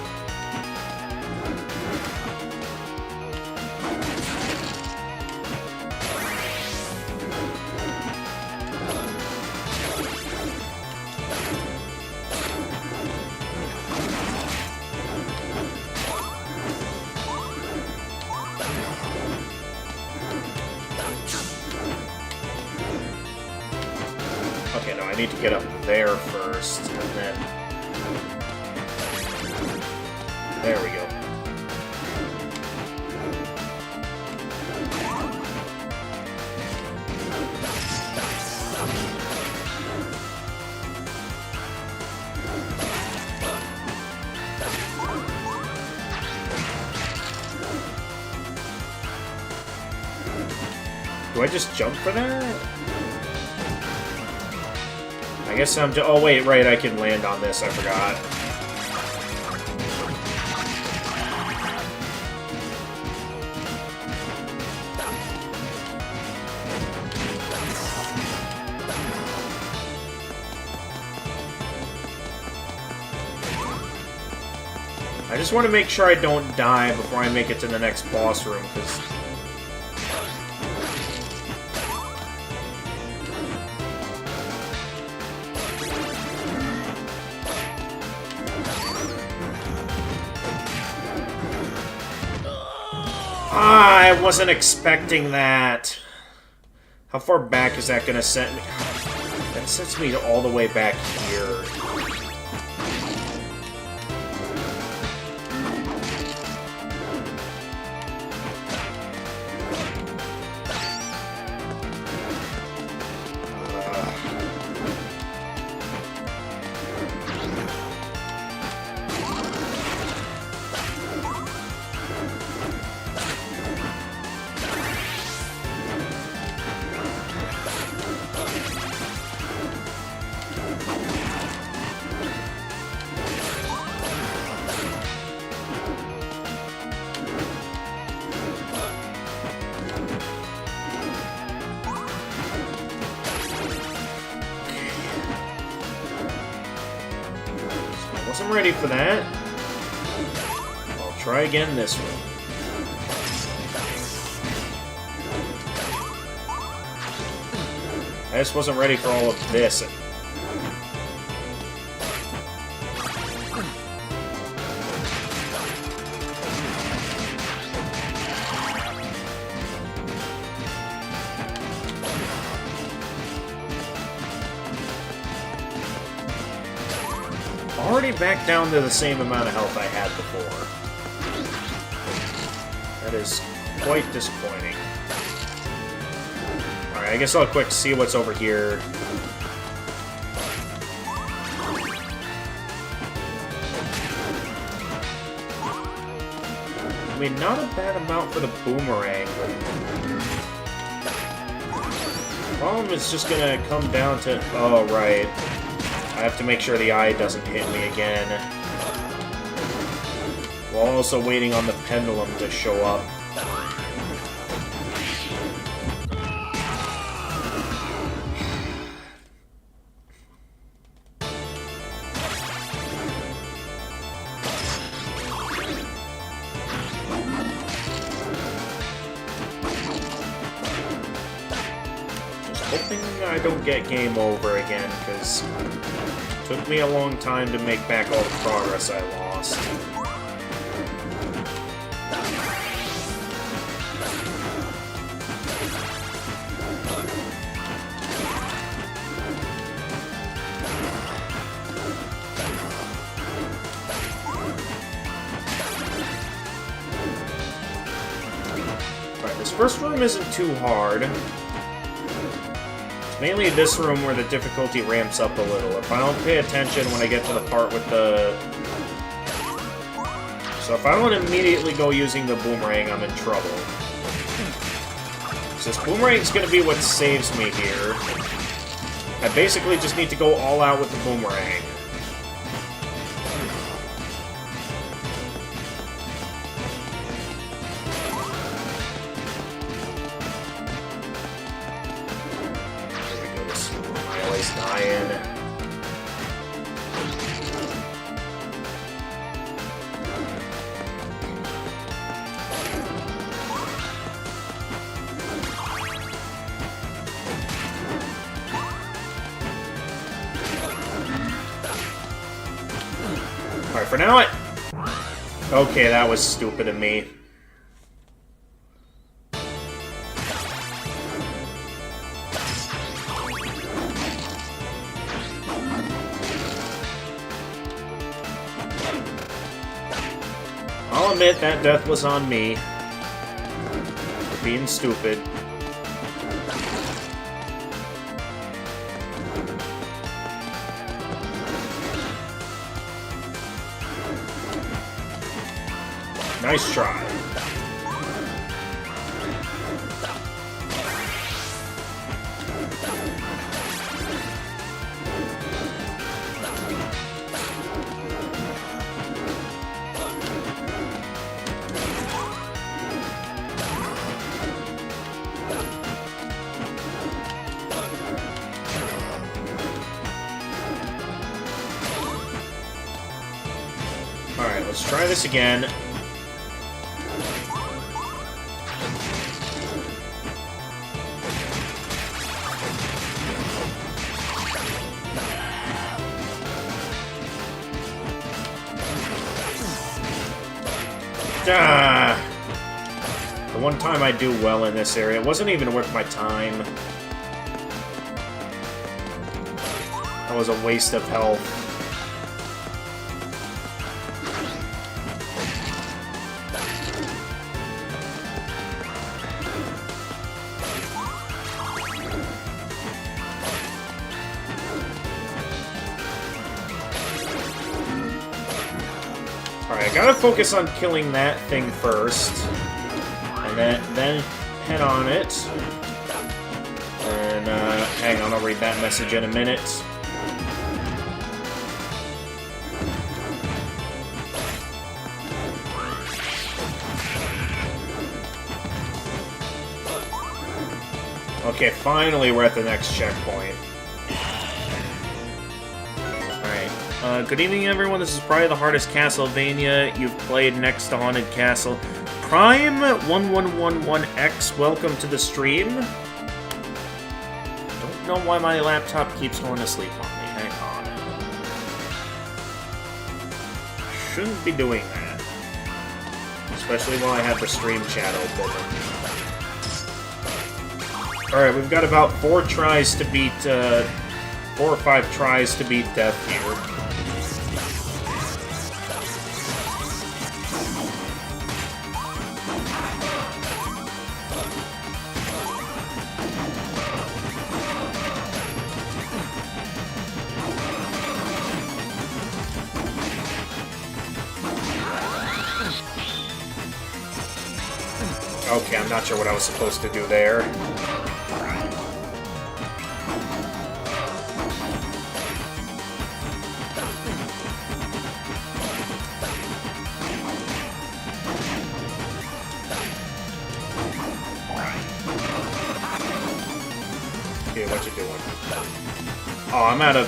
[SPEAKER 1] Okay, no, I need to get up there first, and then... There we go. Do I just jump for that? I guess I'm oh wait, right, I can land on this, I forgot. I just want to make sure I don't die before I make it to the next boss room, because... I wasn't expecting that. How far back is that gonna send me? That sets me all the way back here. Wasn't ready for that. I'll try again this one. I just wasn't ready for all of this. Already back down to the same amount of health I had before. That is quite disappointing. Alright, I guess I'll quick see what's over here. mean, not a bad amount for the boomerang. The problem is just gonna come down to... Oh, right. I have to make sure the eye doesn't hit me again. While also waiting on the pendulum to show up. Hoping I don't get game over again, because it took me a long time to make back all the progress I lost. Alright, this first room isn't too hard. Mainly this room where the difficulty ramps up a little. If I don't pay attention when I get to the part with the... So if I don't immediately go using the boomerang, I'm in trouble. So this boomerang's gonna be what saves me here. I basically just need to go all out with the boomerang. Dying. Alright, for now Okay, that was stupid of me. I'll admit that death was on me. For being stupid. Nice try. Alright, let's try this again. Ah! The one time I do well in this area, it wasn't even worth my time. That was a waste of health. Alright, I gotta focus on killing that thing first. And then head on it. And, hang on, I'll read that message in a minute. Okay, finally we're at the next checkpoint. Good evening, everyone. This is probably the hardest Castlevania you've played next to Haunted Castle. Prime1111X, welcome to the stream. Don't know why my laptop keeps going to sleep on me. Hang on. Shouldn't be doing that. Especially while I have the stream chat open. Alright, we've got about 4 tries to beat, 4 or 5 tries to beat death here. Okay, I'm not sure what I was supposed to do there. Okay, what you doing? Oh, I'm out of...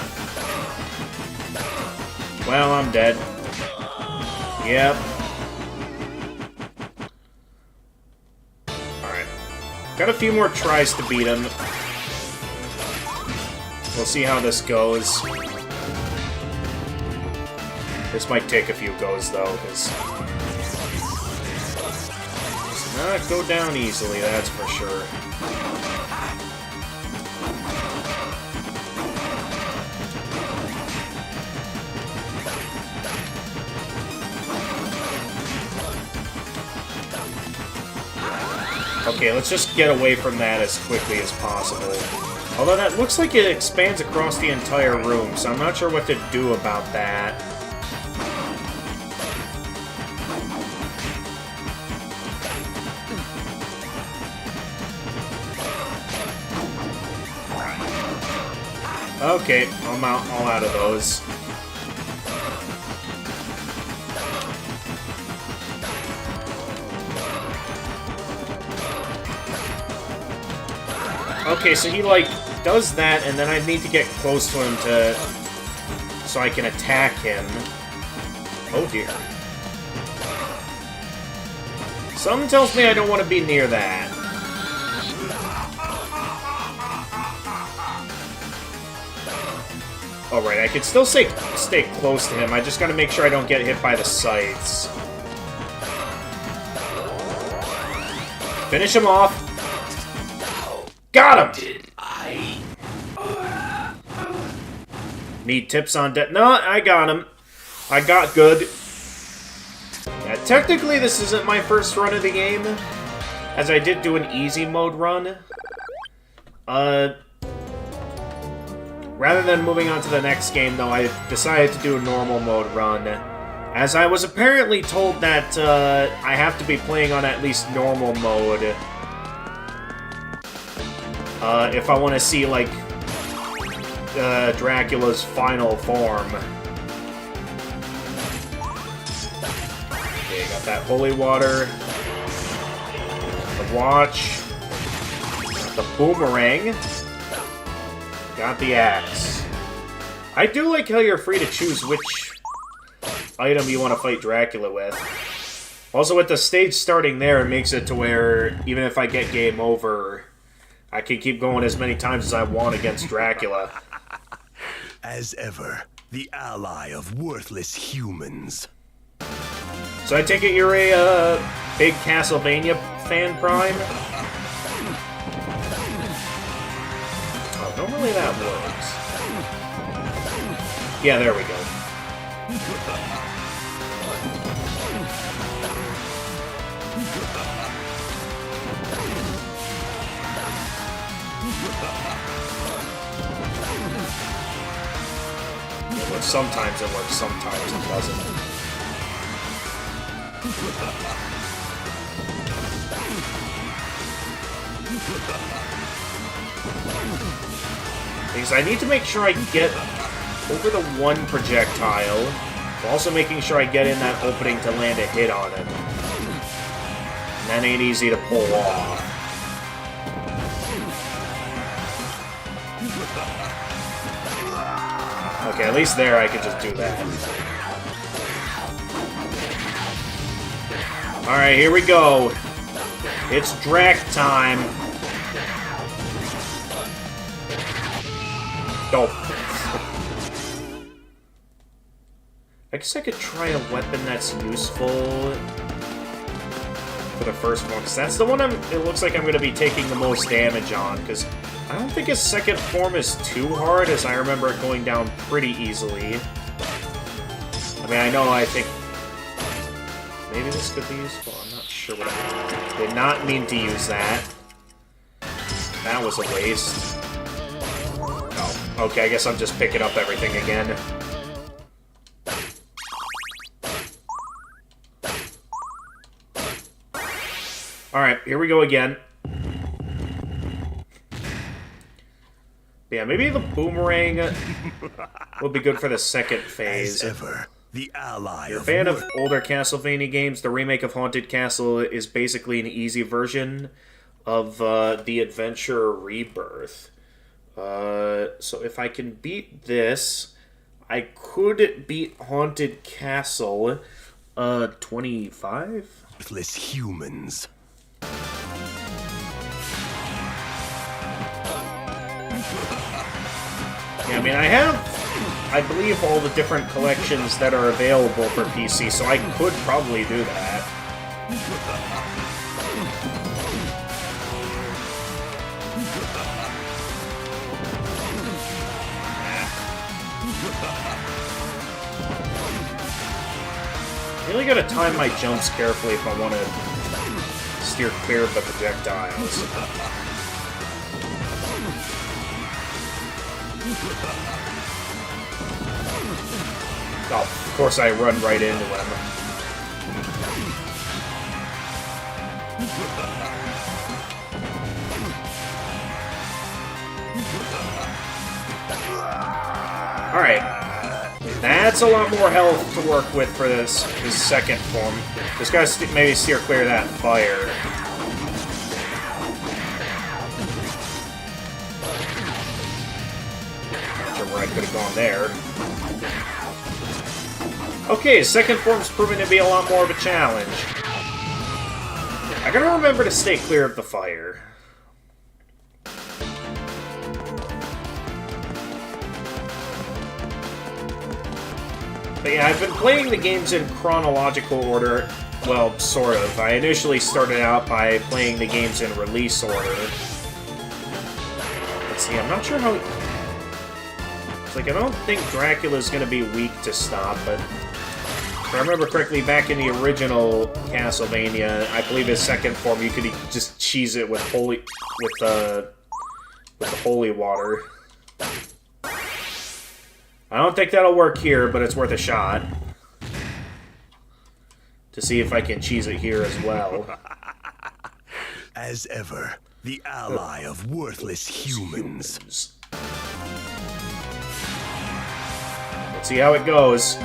[SPEAKER 1] Well, I'm dead. Yep. Alright. Got a few more tries to beat him. We'll see how this goes. This might take a few goes, though, because... It's not go down easily, that's for sure. Okay, let's just get away from that as quickly as possible. Although that looks like it expands across the entire room, so I'm not sure what to do about that. Okay, I'm all out of those. Okay, so he, like, does that, and then I need to get close to him so I can attack him. Oh, dear. Something tells me I don't want to be near that. Alright, I can still stay close to him. I just gotta make sure I don't get hit by the sights. Finish him off. Got him! Need tips on death? No, I got him. I got good. Yeah, technically, this isn't my first run of the game, as I did do an easy mode run. Rather than moving on to the next game, though, I decided to do a normal mode run, as I was apparently told that I have to be playing on at least normal mode if I want to see, like, Dracula's final form. Okay, got that holy water, the watch, got the boomerang, got the axe. I do like how you're free to choose which item you want to fight Dracula with. Also, with the stage starting there, it makes it to where, even if I get game over, I can keep going as many times as I want against Dracula.
[SPEAKER 2] As ever, the ally of worthless humans.
[SPEAKER 1] So I take it you're a big Castlevania fan, Prime? Oh, normally that works. Yeah, there we go. Which sometimes it works, sometimes it doesn't. Because I need to make sure I get over the one projectile, while also making sure I get in that opening to land a hit on it. And that ain't easy to pull off. Okay, at least there I could just do that. Alright, here we go. It's Drac time. Go. I guess I could try a weapon that's useful for the first one, because that's the one it looks like I'm going to be taking the most damage on, because I don't think his second form is too hard, as I remember it going down pretty easily. I mean, I think maybe this could be useful. I'm not sure what I did not mean to use that. That was a waste. Oh, okay, I guess I'm just picking up everything again. Alright, here we go again. Yeah, maybe the boomerang will be good for the second phase.
[SPEAKER 2] As ever, the ally
[SPEAKER 1] If you're a fan of older Castlevania games, the remake of Haunted Castle is basically an easy version of the adventure ReBirth. So if I can beat this, I could beat Haunted Castle 25?
[SPEAKER 2] worthless humans.
[SPEAKER 1] Yeah, I mean, I believe, all the different collections that are available for PC, so I could probably do that. Really gotta time my jumps carefully if I want to steer clear of the projectiles. Oh, of course I run right into him. Alright. That's a lot more health to work with for this second form. Just gotta maybe steer clear of that fire. Not sure where I could have gone there. Okay, second form's proving to be a lot more of a challenge. I gotta remember to stay clear of the fire. But yeah, I've been playing the games in chronological order. Well, sort of. I initially started out by playing the games in release order. Let's see, I'm not sure how... It's like, I don't think Dracula's gonna be weak to stop, but... If I remember correctly, back in the original Castlevania, I believe his second form, you could just cheese it with the holy water. I don't think that'll work here, but it's worth a shot. To see if I can cheese it here as well.
[SPEAKER 2] As ever, the ally of worthless humans.
[SPEAKER 1] Let's see how it goes.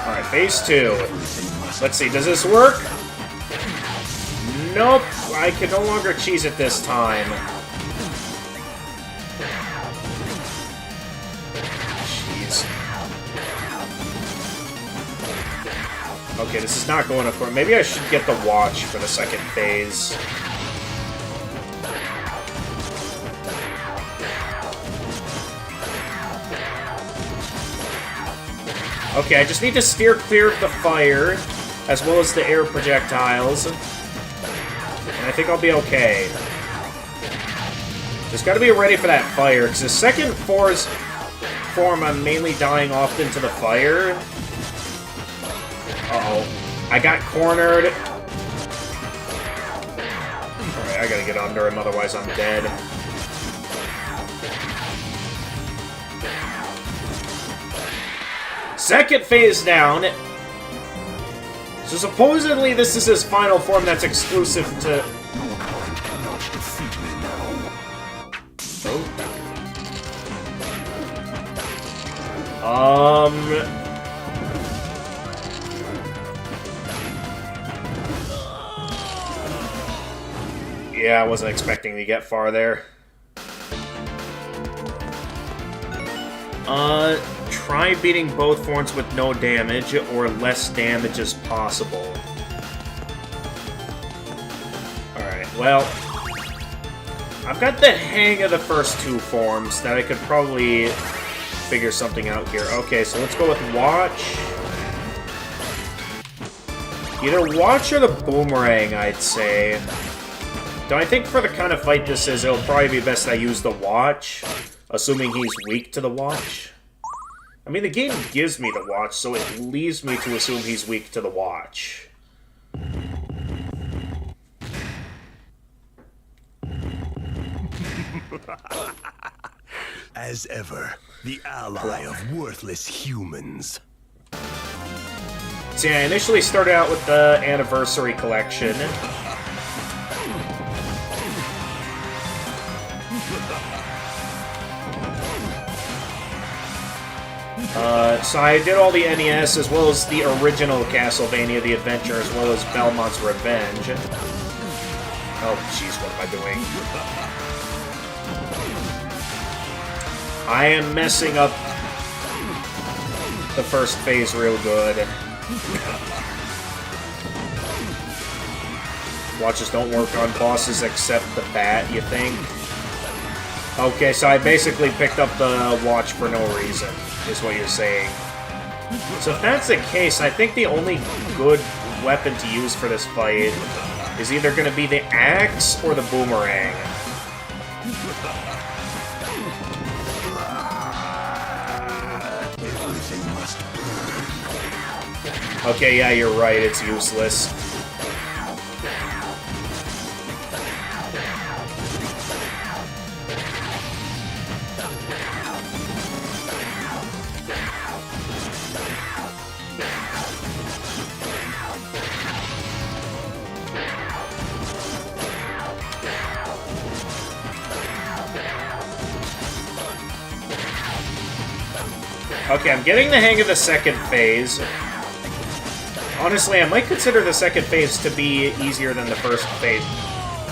[SPEAKER 1] Alright, phase 2. Let's see, does this work? Nope, I can no longer cheese it this time. Jeez. Okay, this is not going according. Maybe I should get the watch for the second phase. Okay, I just need to steer clear of the fire, as well as the air projectiles. And I think I'll be okay. Just gotta be ready for that fire, because the second form I'm mainly dying often to the fire. Uh-oh. I got cornered. Alright, I gotta get under him, otherwise I'm dead. Second phase down. So supposedly this is his final form that's exclusive to... Yeah, I wasn't expecting to get far there. Try beating both forms with no damage, or less damage as possible. Alright, well... I've got the hang of the first two forms, that I could probably figure something out here. Okay, so let's go with Watch. Either watch or the boomerang, I'd say. Though I think for the kind of fight this is, it'll probably be best I use the watch, assuming he's weak to the watch. I mean, the game gives me the watch, so it leaves me to assume he's weak to the watch.
[SPEAKER 2] As ever, the ally of worthless humans.
[SPEAKER 1] So yeah, I initially started out with the Anniversary Collection. So I did all the NES, as well as the original Castlevania, The Adventure, as well as Belmont's Revenge. Oh, jeez, what am I doing? I am messing up the first phase real good. Watches don't work on bosses except the bat, you think? Okay, so I basically picked up the watch for no reason, is what you're saying. So if that's the case, I think the only good weapon to use for this fight is either going to be the axe or the boomerang. Okay, yeah, you're right, it's useless. Okay, I'm getting the hang of the second phase. Honestly, I might consider the second phase to be easier than the first phase.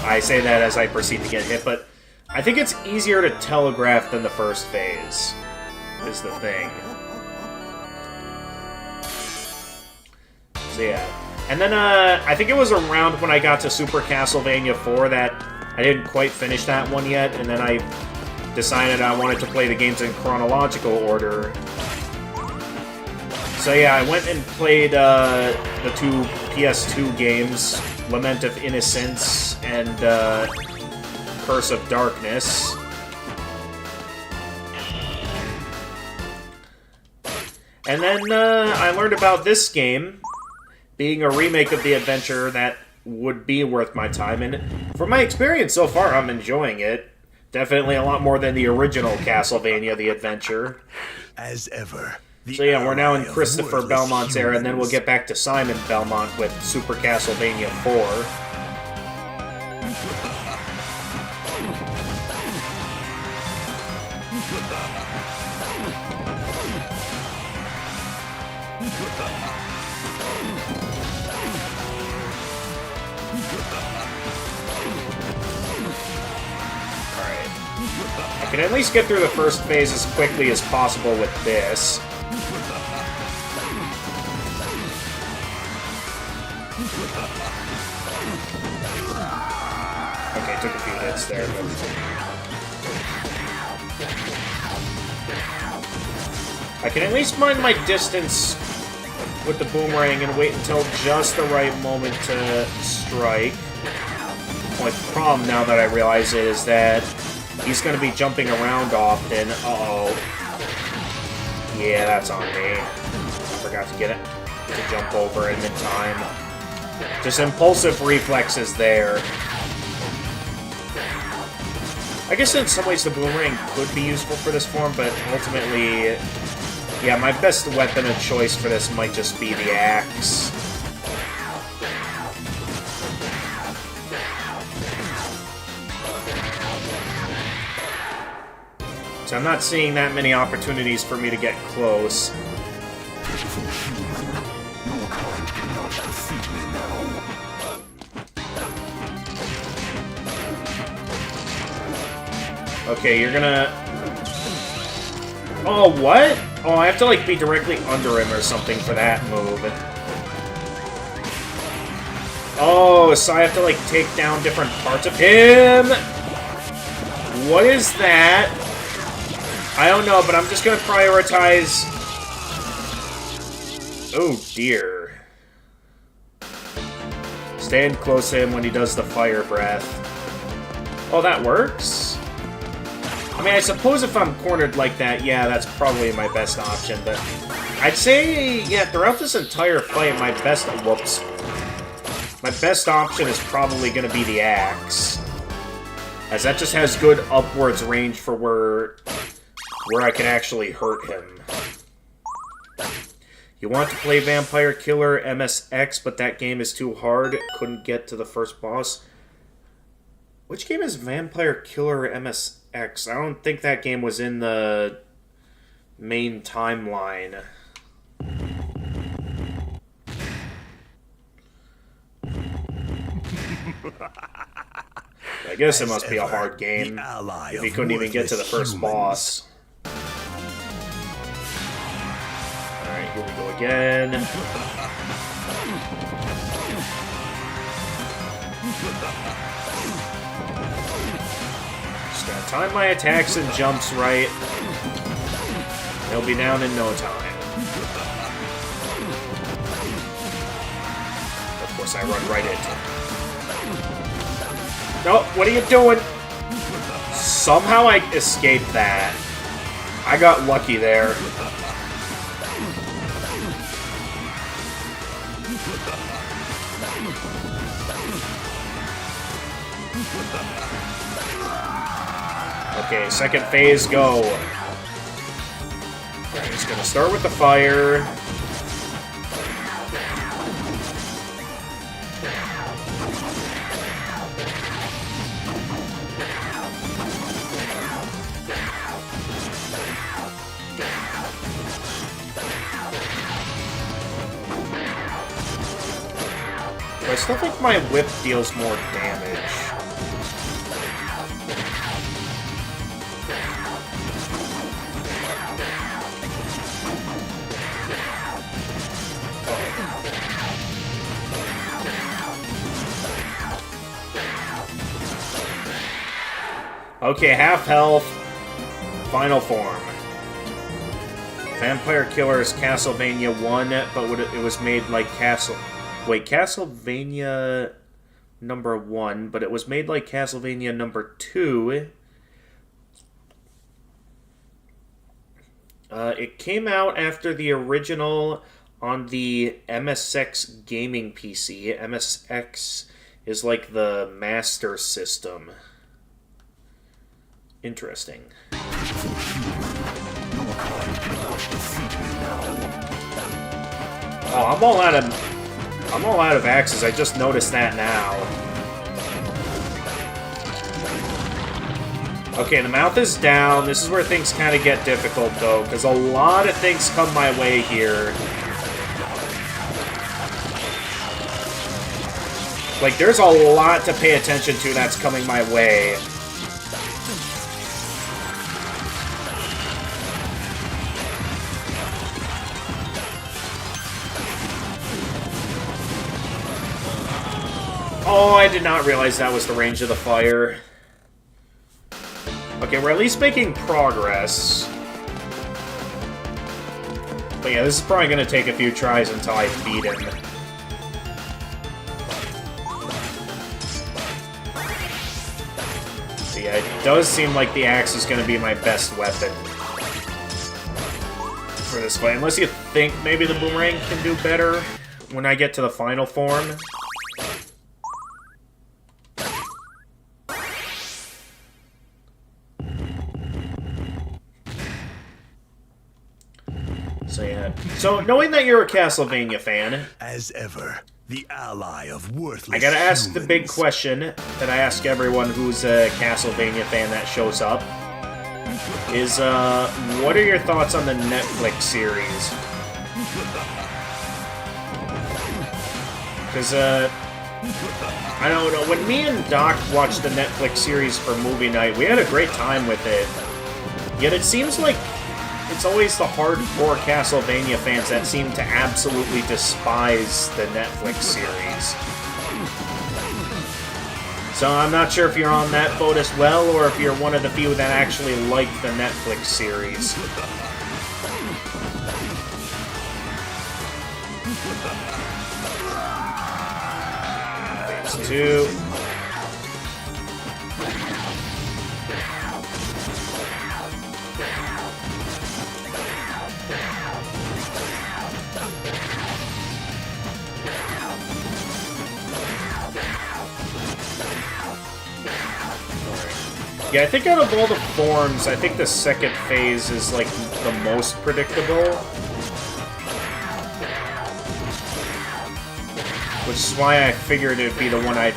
[SPEAKER 1] I say that as I proceed to get hit, but I think it's easier to telegraph than the first phase, is the thing. So yeah. And then, I think it was around when I got to Super Castlevania 4 that I didn't quite finish that one yet, and then I decided I wanted to play the games in chronological order. So yeah, I went and played the two PS2 games, Lament of Innocence and Curse of Darkness. And then I learned about this game being a remake of the adventure that would be worth my time, and from my experience so far, I'm enjoying it. Definitely a lot more than the original Castlevania, The Adventure.
[SPEAKER 2] As ever.
[SPEAKER 1] So yeah, we're now in Christopher Belmont's era, and then we'll get back to Simon Belmont with Super Castlevania 4. Alright. I can at least get through the first phase as quickly as possible with this. Okay, took a few hits there, but... I can at least mind my distance with the boomerang and wait until just the right moment to strike. My problem, now that I realize it, is that he's going to be jumping around often. Uh-oh. Yeah, that's on me. I forgot to get it to jump over him in time. Just impulsive reflexes there. I guess in some ways the boomerang could be useful for this form, but ultimately, yeah, my best weapon of choice for this might just be the axe. So I'm not seeing that many opportunities for me to get close. Okay, you're gonna... Oh, what? Oh, I have to, like, be directly under him or something for that move. Oh, so I have to, like, take down different parts of him? What is that? I don't know, but I'm just gonna prioritize... Oh, dear. Stand close to him when he does the fire breath. Oh, that works? I mean, I suppose if I'm cornered like that, yeah, that's probably my best option, but I'd say, yeah, throughout this entire fight, my best option is probably going to be the axe, as that just has good upwards range for where I can actually hurt him. You want to play Vampire Killer MSX, but that game is too hard. Couldn't get to the first boss. Which game is Vampire Killer MSX? I don't think that game was in the main timeline. I guess it must be a hard game if you couldn't even get to the first boss. Alright, here we go again. Just gotta time my attacks and jumps right. They'll be down in no time. Of course, I run right into him. No, what are you doing? Somehow I escaped that. I got lucky there. Okay, second phase, go. Alright, just gonna start with the fire. I still think my whip deals more damage. Okay, half health. Final form. Vampire Killer's Castlevania 1, but it was made like Castlevania number 1, but it was made like Castlevania number 2. It came out after the original on the MSX gaming PC. MSX is like the Master System. Interesting. Oh, I'm all out of axes. I just noticed that now. Okay, the mouth is down. This is where things kind of get difficult, though, because a lot of things come my way here. Like, there's a lot to pay attention to that's coming my way. Oh, I did not realize that was the range of the fire. Okay, we're at least making progress. But yeah, this is probably going to take a few tries until I beat him. So yeah, it does seem like the axe is going to be my best weapon for this fight. Unless you think maybe the boomerang can do better when I get to the final form. So yeah. So knowing that you're a Castlevania fan,
[SPEAKER 2] as ever, the ally of worthless
[SPEAKER 1] I gotta ask
[SPEAKER 2] humans.
[SPEAKER 1] the big question that I ask everyone who's a Castlevania fan that shows up. Is, what are your thoughts on the Netflix series? Because, I don't know, when me and Doc watched the Netflix series for movie night, we had a great time with it. Yet it seems like it's always the hardcore Castlevania fans that seem to absolutely despise the Netflix series. So I'm not sure if you're on that boat as well, or if you're one of the few that actually like the Netflix series. There's two. Yeah, I think out of all the forms, I think the second phase is, like, the most predictable. Which is why I figured it'd be the one I'd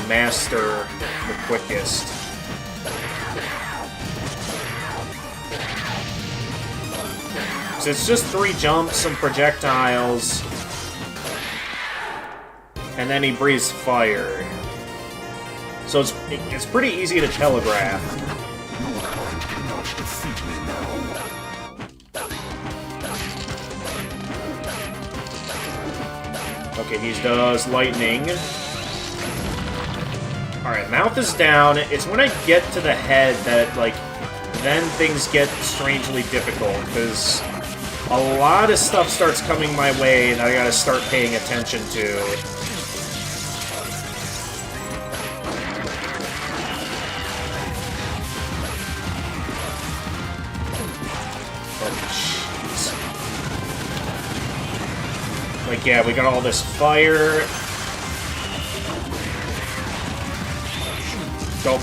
[SPEAKER 1] master the quickest. So it's just 3 jumps, some projectiles, and then he breathes fire. So it's pretty easy to telegraph. Okay, he does lightning. Alright, mouth is down. It's when I get to the head that, like, then things get strangely difficult, because a lot of stuff starts coming my way that I gotta start paying attention to. Like, yeah, we got all this fire. Go.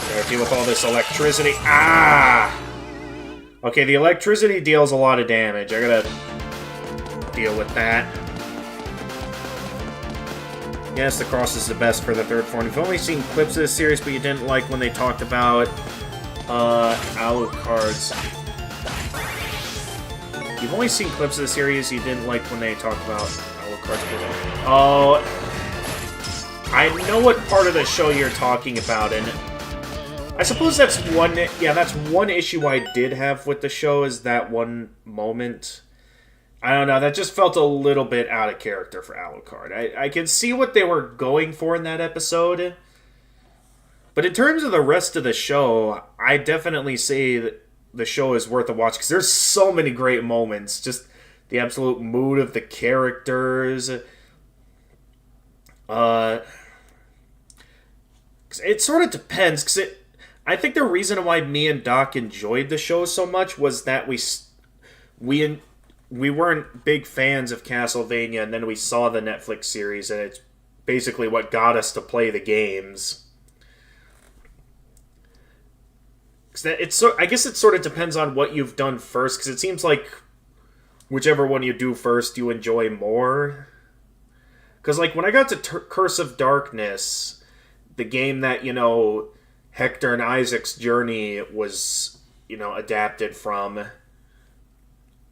[SPEAKER 1] Gotta deal with all this electricity. Ah! Okay, the electricity deals a lot of damage. I gotta deal with that. Yes, the cross is the best for the third form. You've only seen clips of this series, but you didn't like when they talked about Alucard's. You've only seen clips of the series, you didn't like when they talked about Alucard's. Oh, I know what part of the show you're talking about, and I suppose that's one. Yeah, that's one issue I did have with the show, is that one moment. I don't know, that just felt a little bit out of character for Alucard. I can see what they were going for in that episode, but in terms of the rest of the show, I definitely say that the show is worth a watch, because there's so many great moments. Just the absolute mood of the characters. It sort of depends, because I think the reason why me and Doc enjoyed the show so much was that we weren't big fans of Castlevania, and then we saw the Netflix series, and it's basically what got us to play the games. I guess it sort of depends on what you've done first, because it seems like whichever one you do first, you enjoy more. Because, like, when I got to Curse of Darkness, the game that, you know, Hector and Isaac's journey was, you know, adapted from,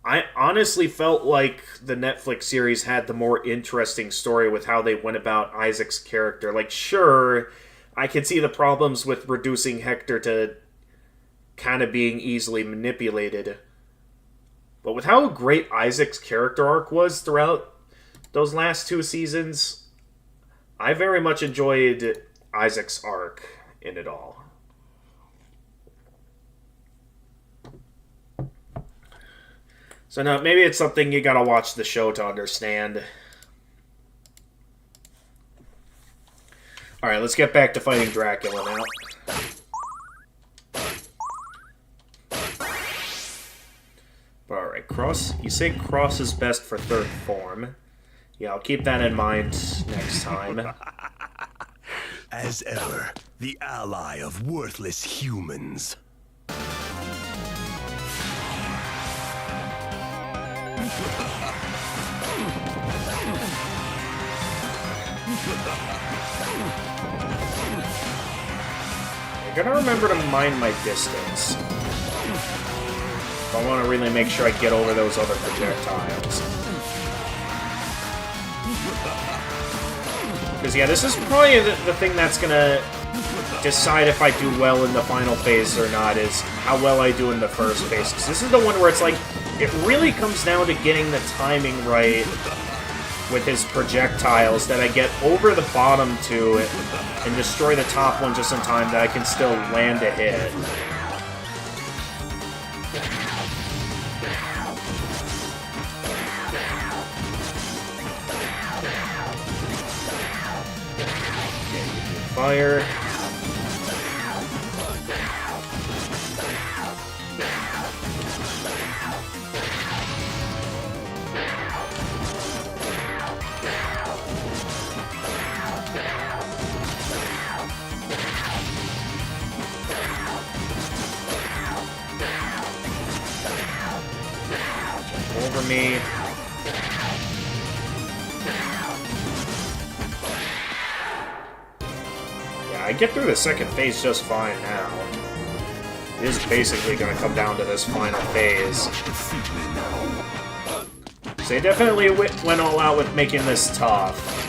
[SPEAKER 1] I honestly felt like the Netflix series had the more interesting story with how they went about Isaac's character. Like, sure, I could see the problems with reducing Hector to kind of being easily manipulated, but with how great Isaac's character arc was throughout those last 2 seasons, I very much enjoyed Isaac's arc in it all. So now, maybe it's something you gotta watch the show to understand. Alright, let's get back to fighting Dracula now. Alright, Cross. You say Cross is best for third form. Yeah, I'll keep that in mind next time.
[SPEAKER 2] As ever, the ally of worthless humans.
[SPEAKER 1] I gotta remember to mind my distance. I want to really make sure I get over those other projectiles. Because, yeah, this is probably the thing that's going to decide if I do well in the final phase or not, is how well I do in the first phase. Because this is the one where it's like, it really comes down to getting the timing right with his projectiles, that I get over the bottom two and destroy the top one just in time that I can still land a hit. fire. Over me. Yeah, I get through the second phase just fine now. It is basically going to come down to this final phase. So they definitely went all out with making this tough.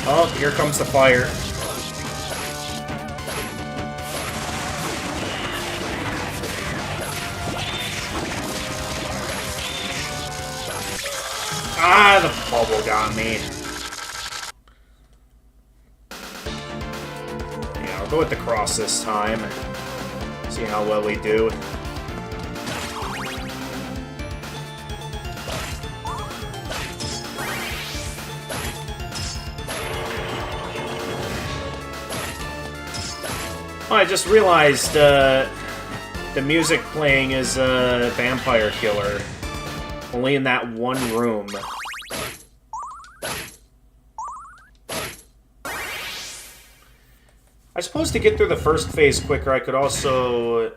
[SPEAKER 1] Oh, here comes the fire. Ah, the bubble got me. Yeah, I'll go with the cross this time. See how well we do. Oh, I just realized the music playing is a vampire killer. Only in that one room. I suppose to get through the first phase quicker, I could also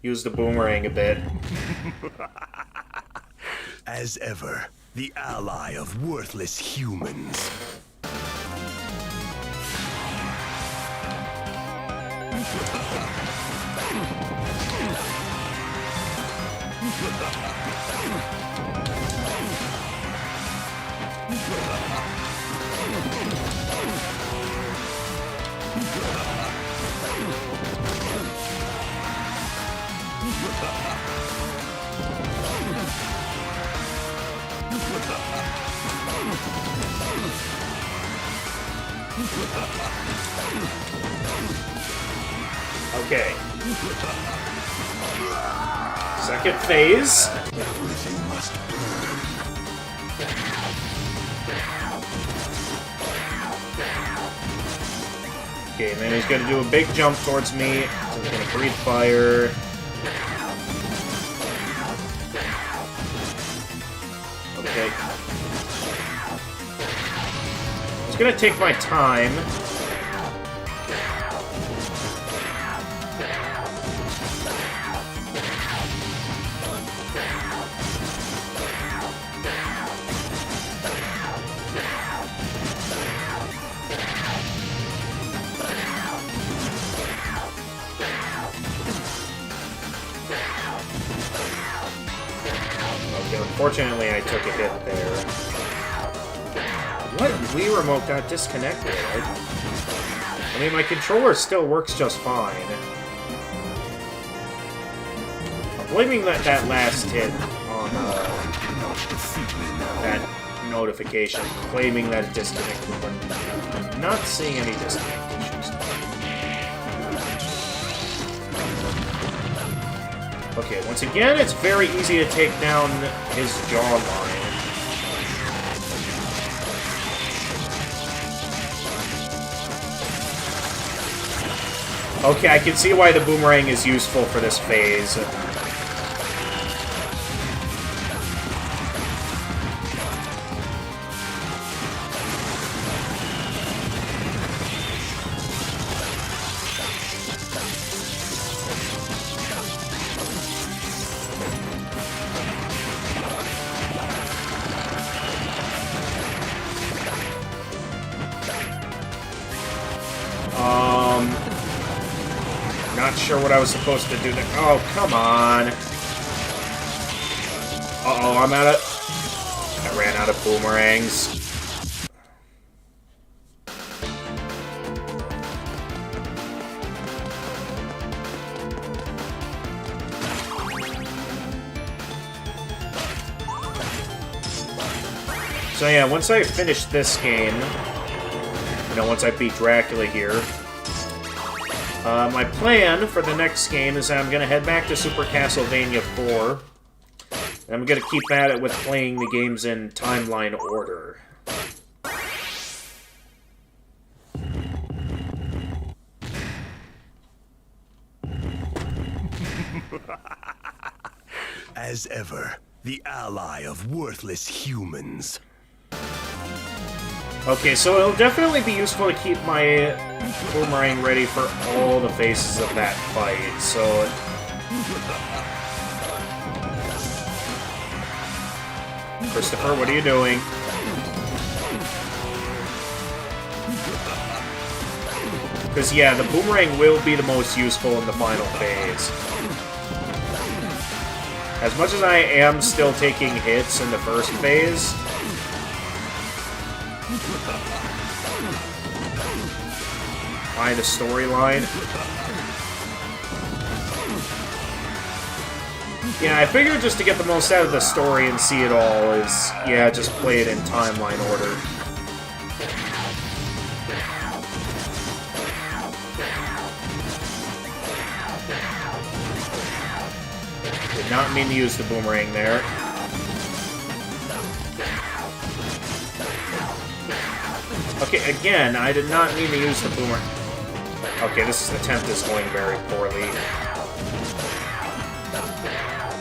[SPEAKER 1] use the boomerang a bit.
[SPEAKER 2] As ever, the ally of worthless humans.
[SPEAKER 1] Okay. Second phase.
[SPEAKER 2] Everything must burn.
[SPEAKER 1] Okay, and then he's gonna do a big jump towards me. So he's gonna breathe fire. Okay. He's gonna take my time. Unfortunately, I took a hit there. What Wii remote got disconnected? I mean, my controller still works just fine. I'm blaming that last hit on that notification, claiming that it disconnected, but I'm not seeing any disconnect issues. Okay, once again, it's very easy to take down his jawline. Okay, I can see why the boomerang is useful for this phase. Not sure what I was supposed to do there. Oh, come on. Uh-oh, I'm at it. ran out of boomerangs. So yeah, once I finish this game, you know, once I beat Dracula here, my plan for the next game is I'm going to head back to Super Castlevania 4, and I'm going to keep at it with playing the games in timeline order.
[SPEAKER 2] As ever, the ally of worthless humans.
[SPEAKER 1] Okay, so it'll definitely be useful to keep my boomerang ready for all the phases of that fight, so... Christopher, what are you doing? Because, yeah, the boomerang will be the most useful in the final phase. As much as I am still taking hits in the first phase... by the storyline. Yeah, I figured just to get the most out of the story and see it all is, yeah, just play it in timeline order. Did not mean to use the boomerang there. Okay, again, I did not mean to use the boomerang. Okay, this attempt is going very poorly.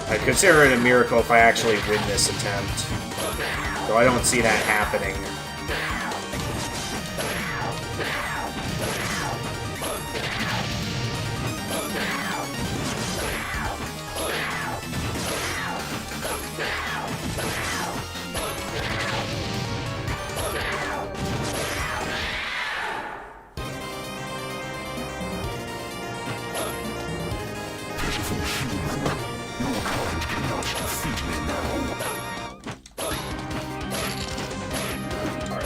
[SPEAKER 1] I'd consider it a miracle if I actually win this attempt. Though I don't see that happening.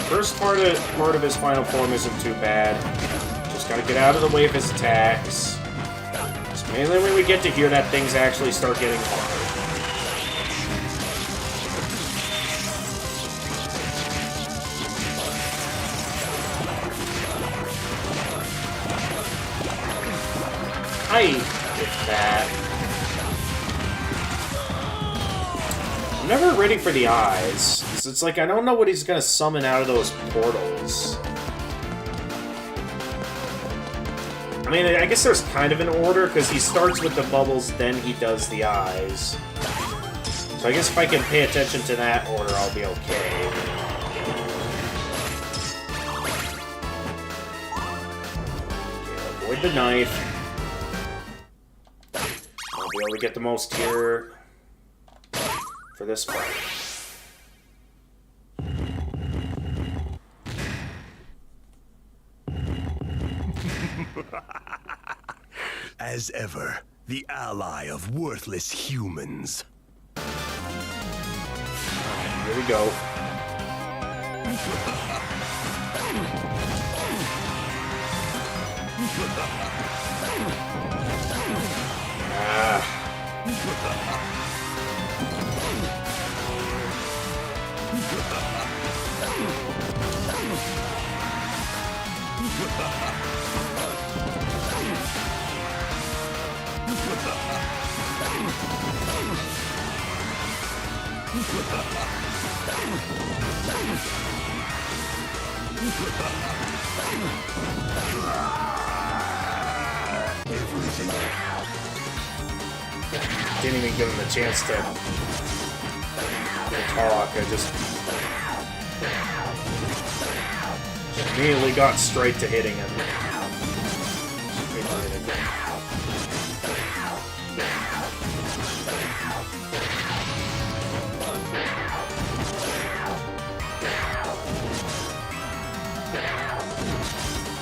[SPEAKER 1] First part of his final form isn't too bad. Just gotta get out of the way of his attacks. It's mainly when we get to here that things actually start getting hard. With that. I'm never ready for the eyes. It's like I don't know what he's gonna summon out of those portals. I mean, I guess there's kind of an order, because he starts with the bubbles, then he does the eyes. So I guess if I can pay attention to that order, I'll be okay. Okay, avoid the knife. I'll be able to get the most here for this fight.
[SPEAKER 2] As ever, the ally of worthless humans.
[SPEAKER 1] Here we go. Didn't even give him a chance to talk. I just immediately got straight to hitting him.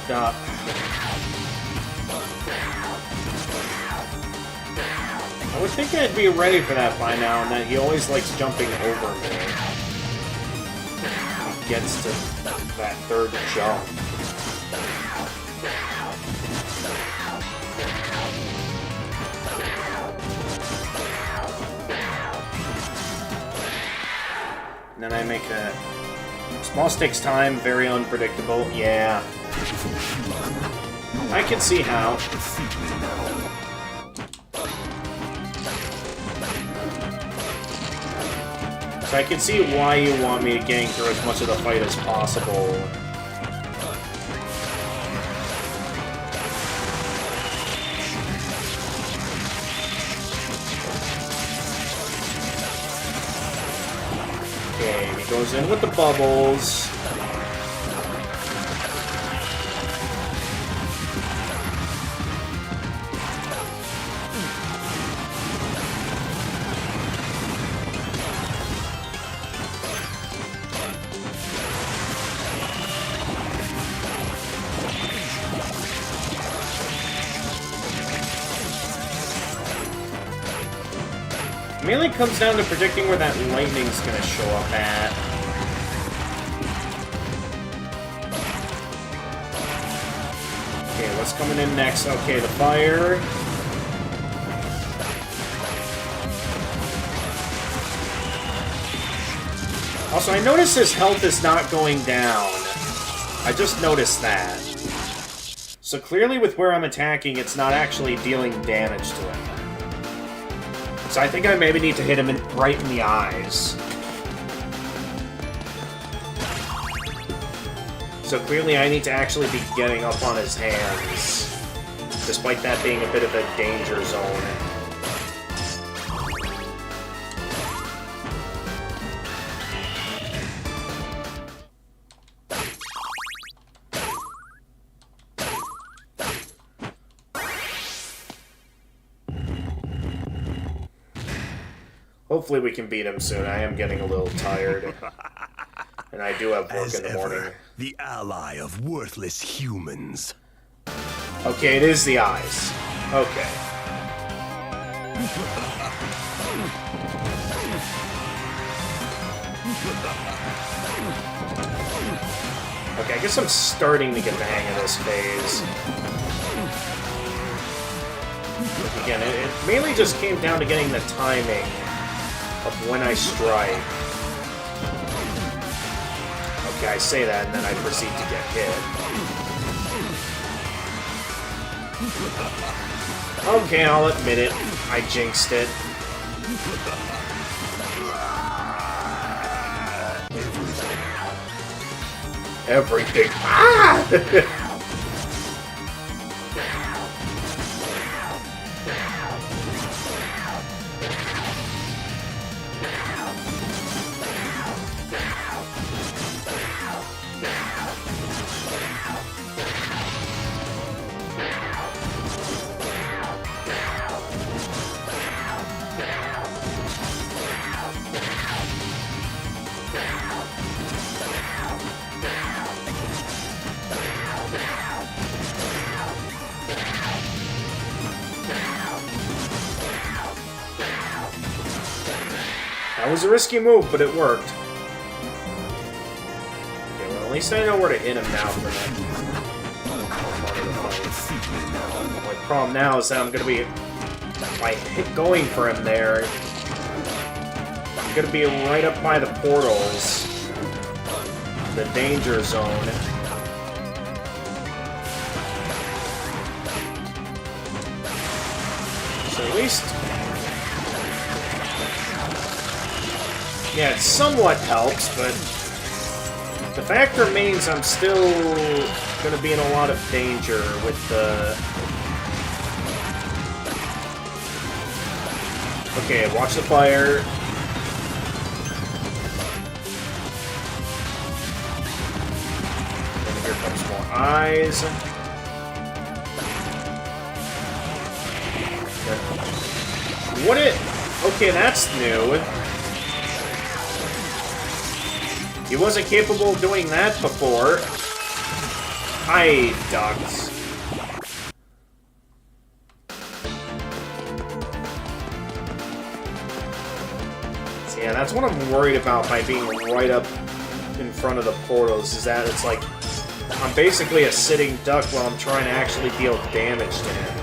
[SPEAKER 1] Stop. I would think I'd be ready for that by now, and that he always likes jumping over me. gets to that third jump. And then I make a... Small stakes time, very unpredictable. Yeah. I can see how. So I can see why you want me to gang through as much of the fight as possible. Okay, he goes in with the bubbles. It mainly comes down to predicting where that lightning's gonna show up at. Okay, what's coming in next? Okay, the fire. Also, I notice his health is not going down. I just noticed that. So clearly with where I'm attacking, it's not actually dealing damage to him. So I think I maybe need to hit him right in the eyes. So clearly I need to actually be getting up on his hands, despite that being a bit of a danger zone. Hopefully we can beat him soon. I am getting a little tired. And I do have work in the morning.
[SPEAKER 2] The ally of worthless humans.
[SPEAKER 1] Okay, it is the eyes. Okay. Okay, I guess I'm starting to get the hang of this phase. Again, it mainly just came down to getting the timing of when I strike. Okay, I say that, and then I proceed to get hit. Okay, I'll admit it. I jinxed it. Everything. Ah! That was a risky move, but it worked. Okay, well, at least I know where to hit him now for that. My problem now is that I'm gonna be... by going for him there, I'm gonna be right up by the portals. The danger zone. So at least... yeah, it somewhat helps, but the fact remains I'm still going to be in a lot of danger with the... Okay, watch the fire. And here comes more eyes. What it... okay, that's new. He wasn't capable of doing that before. I ducked. So yeah, that's what I'm worried about by being right up in front of the portals is that it's like I'm basically a sitting duck while I'm trying to actually deal damage to him.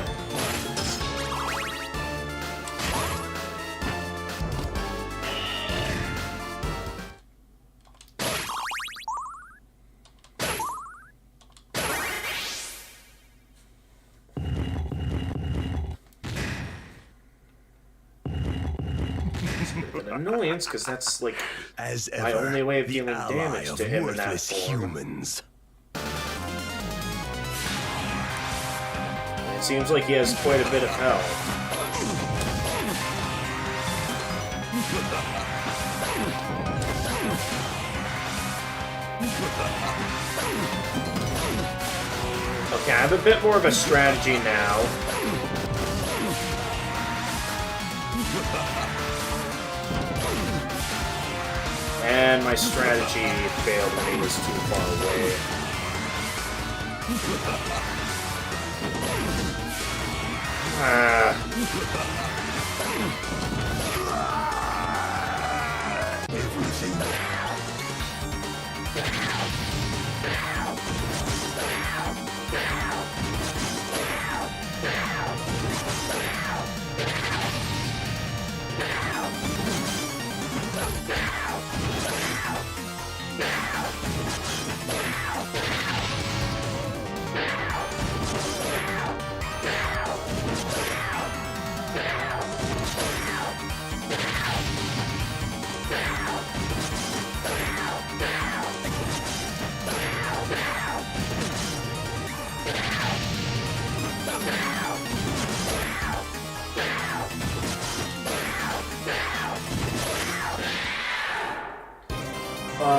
[SPEAKER 1] Annoyance, because that's like my only way of dealing damage to him in that form.
[SPEAKER 2] Humans.
[SPEAKER 1] It seems like he has quite a bit of health. Okay, I have a bit more of a strategy now. And my strategy failed when he was too far away.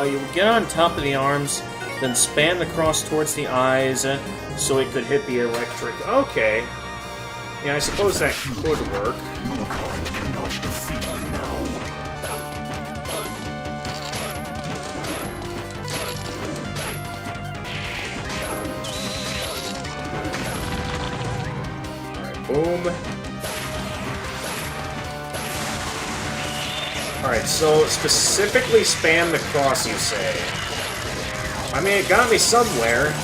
[SPEAKER 1] You would get on top of the arms, then span the cross towards the eyes, so it could hit the electric. Okay. Yeah, I suppose that could work. Alright, boom. Alright, so specifically spam the cross, you say? I mean, it got me somewhere.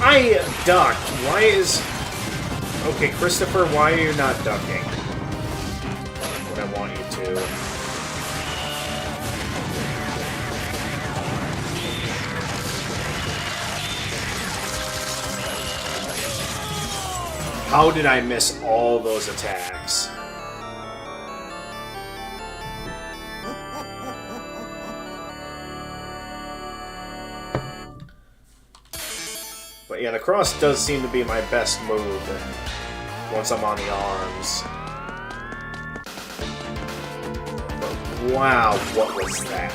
[SPEAKER 1] I ducked. Why is... Okay, Christopher, why are you not ducking? What I want you to. How did I miss all those attacks? But yeah, the cross does seem to be my best move once I'm on the arms. But wow, what was that?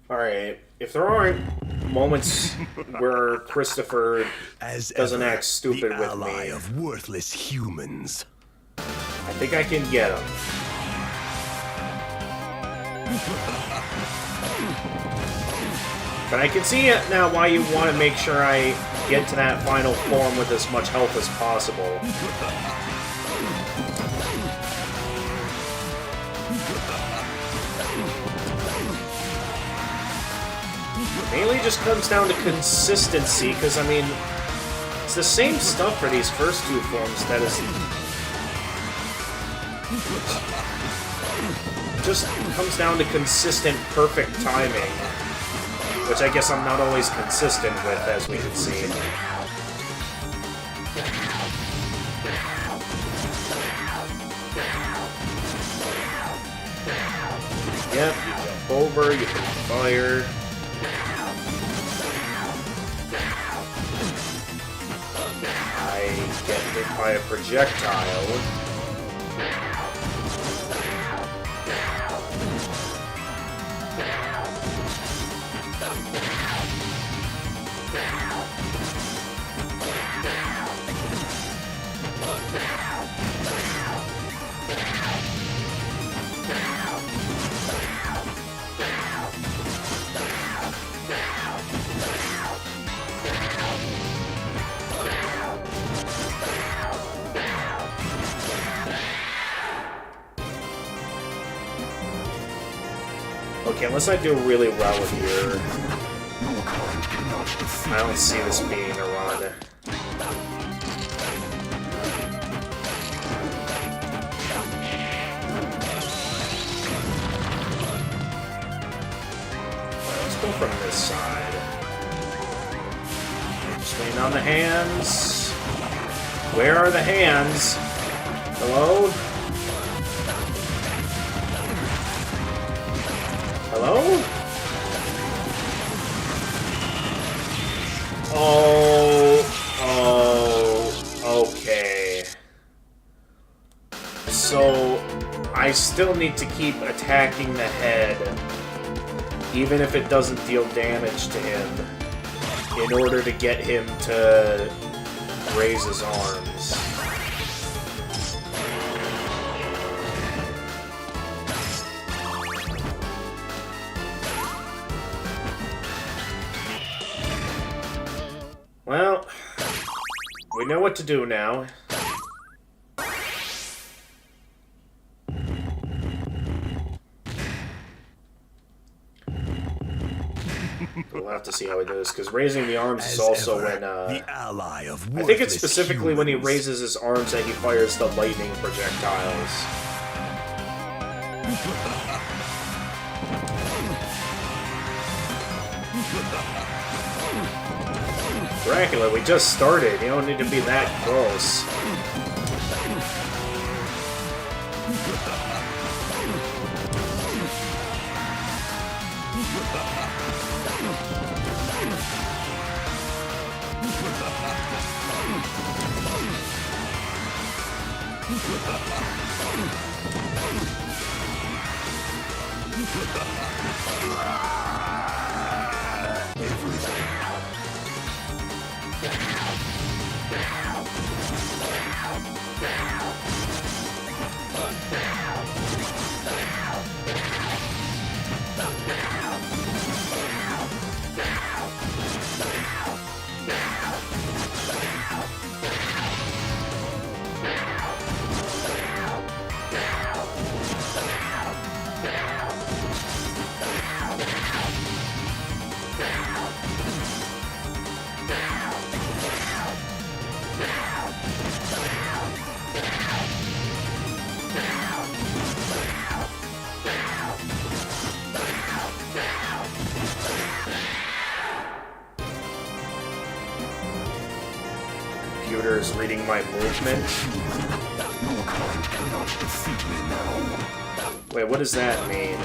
[SPEAKER 1] Alright, if there aren't moments where Christopher doesn't act stupid with me,
[SPEAKER 2] of worthless humans.
[SPEAKER 1] I think I can get him. But I can see it now why you want to make sure I get to that final form with as much health as possible. Mainly just comes down to consistency, because, I mean, it's the same stuff for these first two forms that is... just comes down to consistent, perfect timing. Which I guess I'm not always consistent with, as we can see. Yep, you jump over, you can fire. Get hit by a projectile. Okay, unless I do really well here, I don't see this being a run. Let's go from this side. Just waiting on the hands. Where are the hands? Hello? Hello? Oh, okay. So, I still need to keep attacking the head, even if it doesn't deal damage to him, in order to get him to raise his arms. Well, we know what to do now. We'll have to see how he does, because raising the arms is also when,
[SPEAKER 2] the ally of
[SPEAKER 1] I think it's specifically
[SPEAKER 2] humans.
[SPEAKER 1] when he raises his arms that he fires the lightning projectiles. Dracula, we just started. You don't need to be that close. Computer's reading my movement. Wait, what does that mean?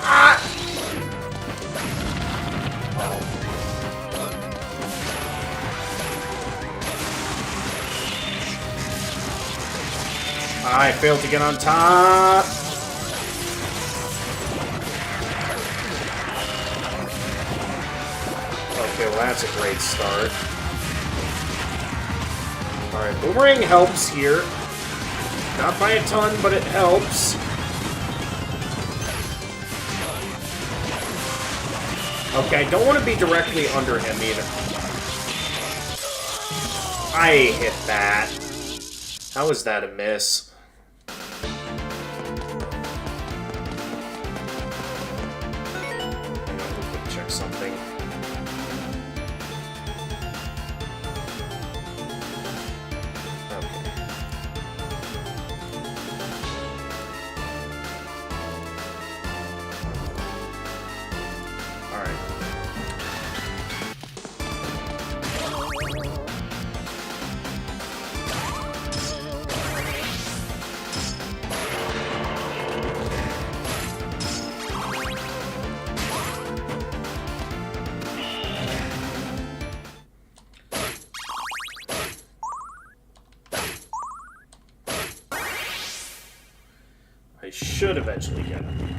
[SPEAKER 1] Ah! I failed to get on top. Okay, well that's a great start. Alright, boomerang helps here. Not by a ton, but it helps. Okay, I don't want to be directly under him either. I hit that. How is that a miss? Check something. should eventually get him.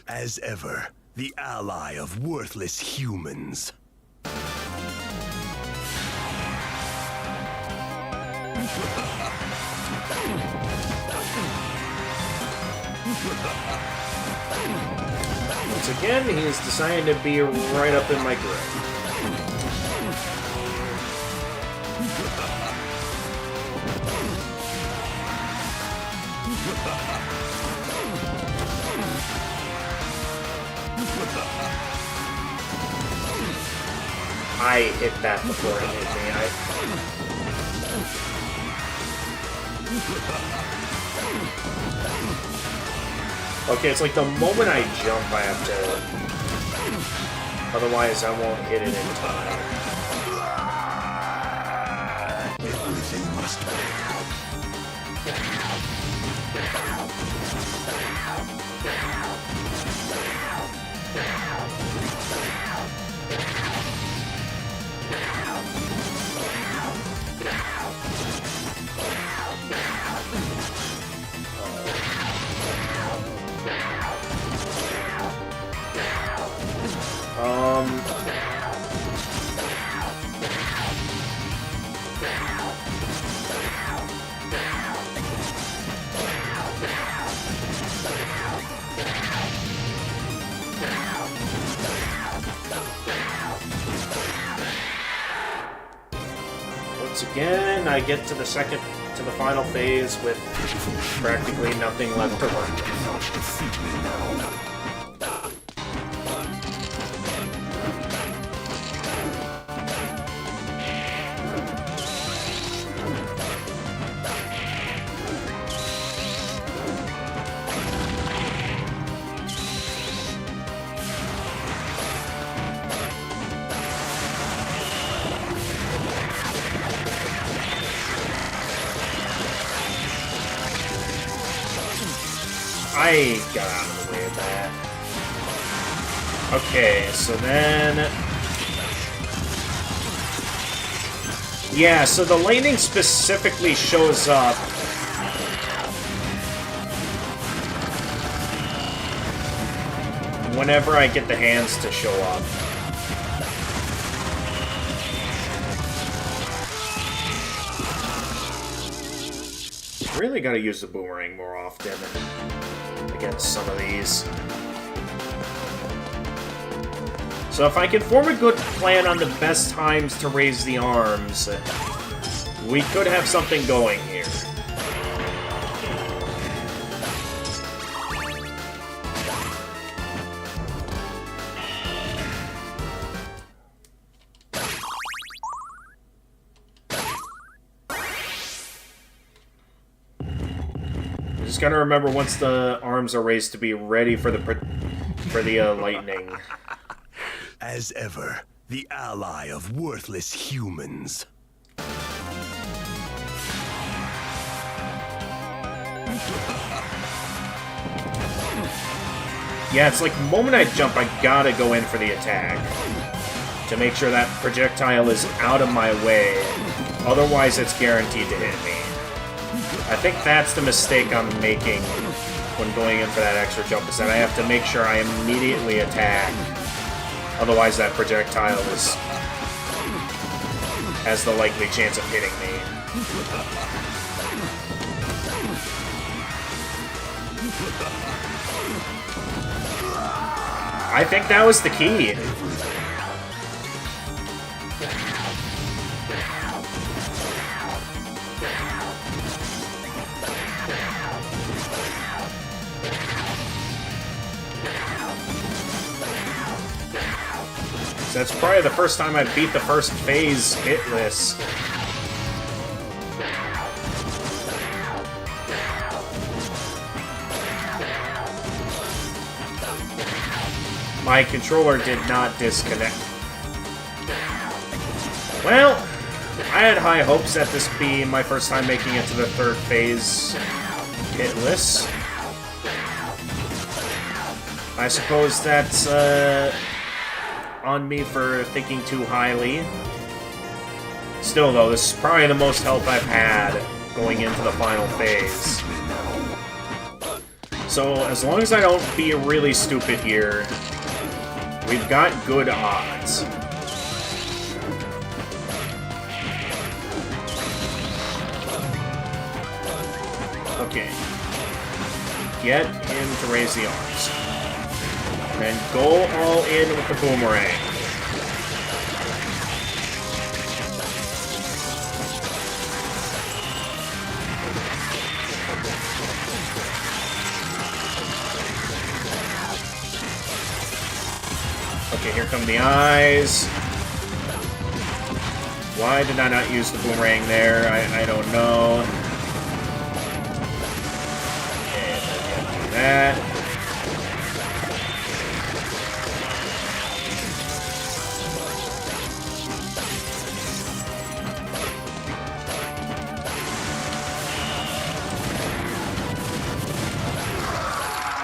[SPEAKER 2] As ever, the ally of worthless humans.
[SPEAKER 1] Once again, he is deciding to be right up in my grip. I hit that before it hit me. Okay, it's like the moment I jump, I have to... Otherwise, I won't hit it in time.
[SPEAKER 2] Everything must be.
[SPEAKER 1] Once again, I get to the final phase with practically nothing left to work with. I got out of the way of that. Okay, so then... Yeah, so the lightning specifically shows up whenever I get the hands to show up. Really gotta use the boomerang more often against some of these. So if I can form a good plan on the best times to raise the arms, we could have something going here. Just gotta remember once the arms are raised to be ready for the lightning.
[SPEAKER 2] As ever, the ally of worthless humans.
[SPEAKER 1] Yeah, it's like the moment I jump, I gotta go in for the attack to make sure that projectile is out of my way. Otherwise, it's guaranteed to hit me. I think that's the mistake I'm making when going in for that extra jump, is that I have to make sure I immediately attack. Otherwise, that projectile has the likely chance of hitting me. I think that was the key. That's probably the first time I beat the first phase hitless. My controller did not disconnect. Well, I had high hopes that this be my first time making it to the third phase hitless. I suppose that's on me for thinking too highly. Still, though, this is probably the most health I've had going into the final phase. So, as long as I don't be really stupid here, we've got good odds. Okay. Get him to raise the arms. And then go all in with the boomerang. Okay, here come the eyes. Why did I not use the boomerang there? I don't know. Okay, do that.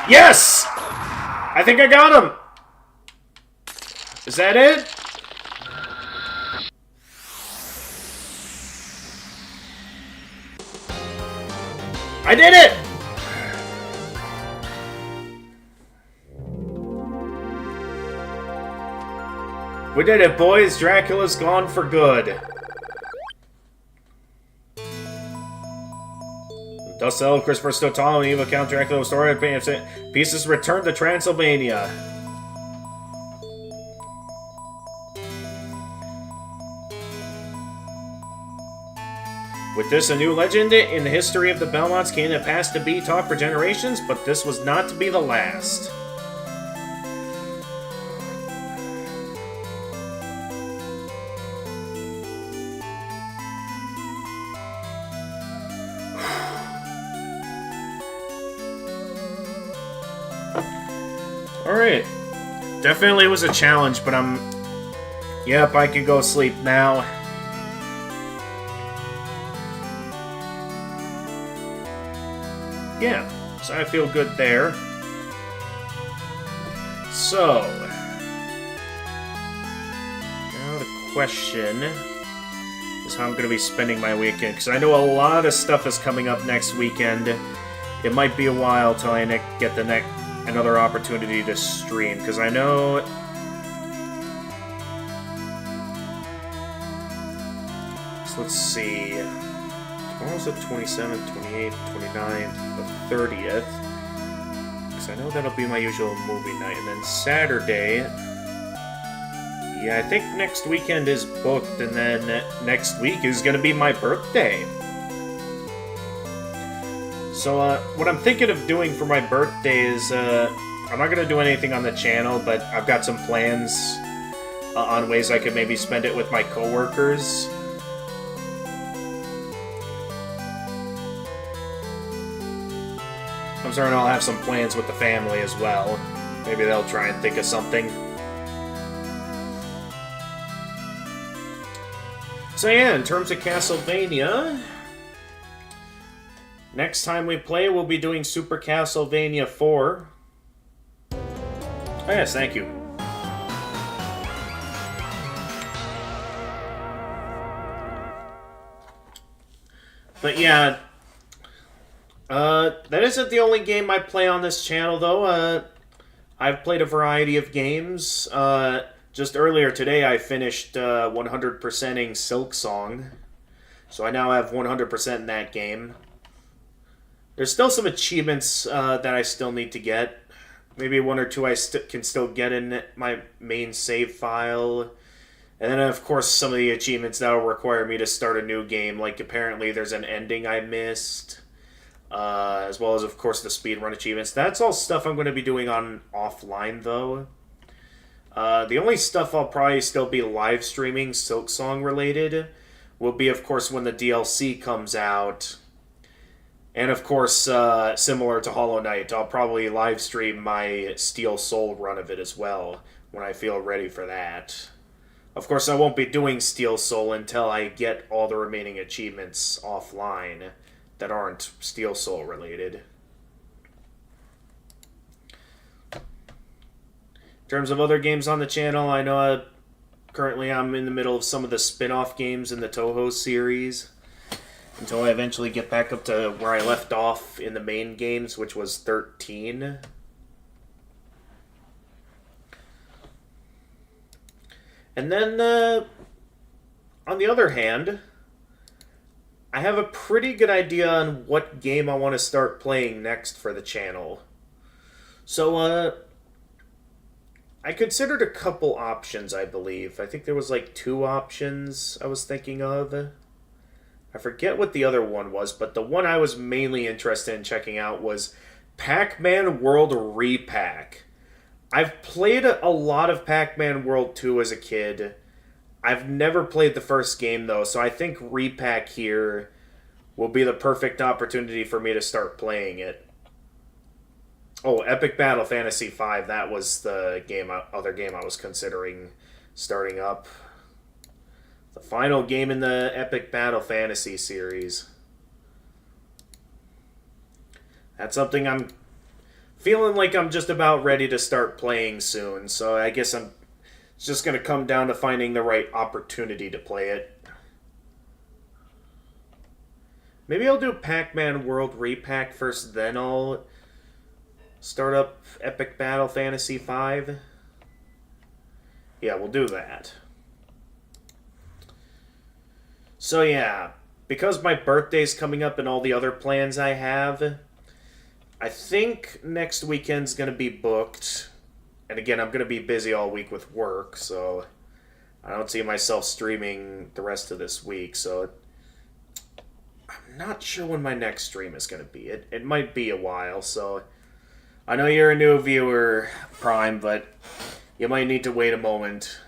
[SPEAKER 1] Yes! I think I got him! Is that it? I did it! We did it, boys. Dracula's gone for good. Dust Elf, Christopher Stotal, and evil Count Dracula restored pieces returned to Transylvania. With this, a new legend in the history of the Belmonts came to pass to be taught for generations, but this was not to be the last. Alright. Definitely was a challenge, but Yep, I can go sleep now. Yeah, so I feel good there. So, now the question is how I'm going to be spending my weekend, because I know a lot of stuff is coming up next weekend. It might be a while till I get another opportunity to stream, because I know... So let's see... Tomorrow's the 27th, 28th, 29th, the 30th. Because I know that'll be my usual movie night. And then Saturday... Yeah, I think next weekend is booked, and then next week is going to be my birthday. So, what I'm thinking of doing for my birthday is, I'm not going to do anything on the channel, but I've got some plans on ways I could maybe spend it with my coworkers. I'm certain I'll have some plans with the family as well. Maybe they'll try and think of something. So yeah, in terms of Castlevania, next time we play, we'll be doing Super Castlevania 4. Oh yes, thank you. But yeah, that isn't the only game I play on this channel, though. I've played a variety of games. Just earlier today, I finished 100%ing Silk Song. So I now have 100% in that game. There's still some achievements that I still need to get. Maybe one or two I can still get in my main save file. And then, of course, some of the achievements that will require me to start a new game. Like, apparently there's an ending I missed. As well as, of course, the speedrun achievements. That's all stuff I'm going to be doing on offline, though. The only stuff I'll probably still be live streaming Silk Song related will be, of course, when the DLC comes out. And, of course, similar to Hollow Knight, I'll probably live stream my Steel Soul run of it as well when I feel ready for that. Of course, I won't be doing Steel Soul until I get all the remaining achievements offline that aren't Steel Soul related. In terms of other games on the channel, I know Currently, I'm in the middle of some of the spin-off games in the Toho series until I eventually get back up to where I left off in the main games, which was 13. And then, on the other hand, I have a pretty good idea on what game I want to start playing next for the channel. So, I considered a couple options, I believe. I think there was like 2 options I was thinking of. I forget what the other one was, but the one I was mainly interested in checking out was Pac-Man World Repack. I've played a lot of Pac-Man World 2 as a kid. I've never played the first game, though, so I think Repack here will be the perfect opportunity for me to start playing it. Oh, Epic Battle Fantasy V, that was the other game I was considering starting up. The final game in the Epic Battle Fantasy series. That's something I'm feeling like I'm just about ready to start playing soon, so I guess it's just going to come down to finding the right opportunity to play it. Maybe I'll do Pac-Man World Repack first, then I'll start up Epic Battle Fantasy V. Yeah, we'll do that. So yeah, because my birthday's coming up and all the other plans I have, I think next weekend's going to be booked. And again, I'm going to be busy all week with work, so I don't see myself streaming the rest of this week. So I'm not sure when my next stream is going to be. It might be a while, so I know you're a new viewer, Prime, but you might need to wait a moment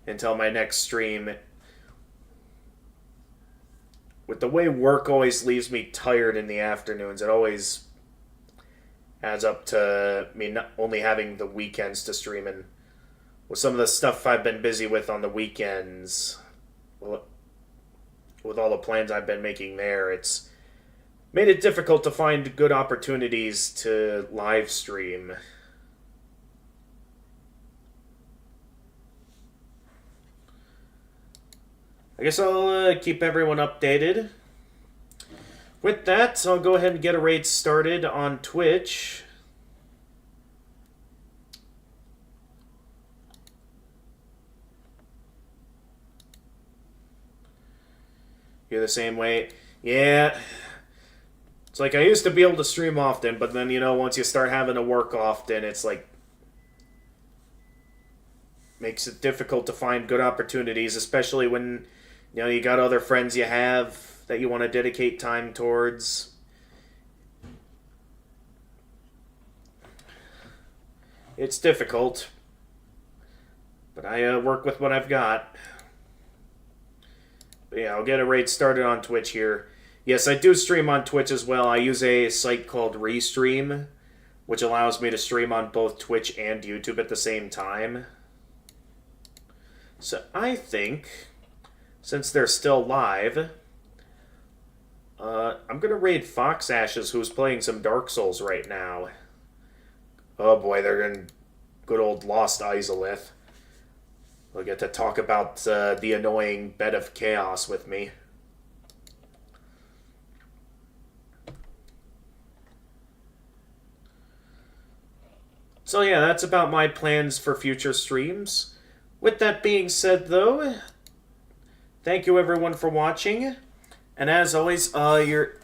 [SPEAKER 1] until my next stream. With the way work always leaves me tired in the afternoons, it always adds up to me not only having the weekends to stream, and with some of the stuff I've been busy with on the weekends, well, with all the plans I've been making there, it's made it difficult to find good opportunities to live stream. I guess I'll keep everyone updated. With that, I'll go ahead and get a raid started on Twitch. You're the same way? Yeah. It's like I used to be able to stream often, but then, once you start having to work often, it's like makes it difficult to find good opportunities, especially when you got other friends you have that you want to dedicate time towards. It's difficult, but I work with what I've got. But yeah, I'll get a raid started on Twitch here. Yes, I do stream on Twitch as well. I use a site called Restream, which allows me to stream on both Twitch and YouTube at the same time. So I think, since they're still live, I'm going to raid Fox Ashes, who's playing some Dark Souls right now. Oh boy, they're in good old Lost Izalith. They'll get to talk about the annoying Bed of Chaos with me. So yeah, that's about my plans for future streams. With that being said, though, thank you everyone for watching. And as always, your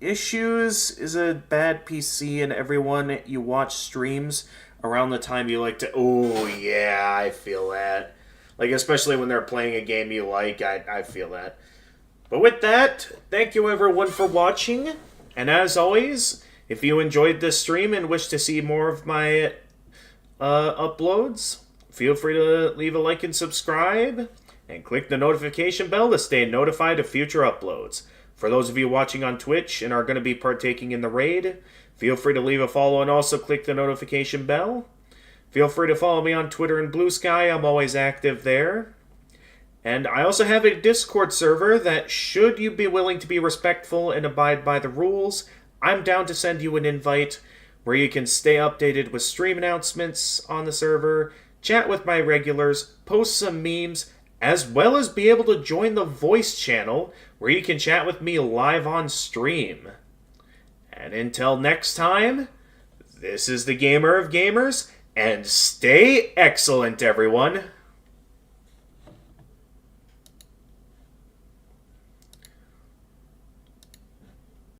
[SPEAKER 1] issues is a bad PC, and everyone, you watch streams around the time you like to... Oh, yeah, I feel that. Like, especially when they're playing a game you like, I feel that. But with that, thank you everyone for watching. And as always, if you enjoyed this stream and wish to see more of my uploads, feel free to leave a like and subscribe, and click the notification bell to stay notified of future uploads. For those of you watching on Twitch and are going to be partaking in the raid, feel free to leave a follow and also click the notification bell. Feel free to follow me on Twitter and Blue Sky. I'm always active there. And I also have a Discord server that, should you be willing to be respectful and abide by the rules, I'm down to send you an invite where you can stay updated with stream announcements on the server, chat with my regulars, post some memes, as well as be able to join the voice channel where you can chat with me live on stream. And until next time, this is the Gamer of Gamers, and stay excellent, everyone!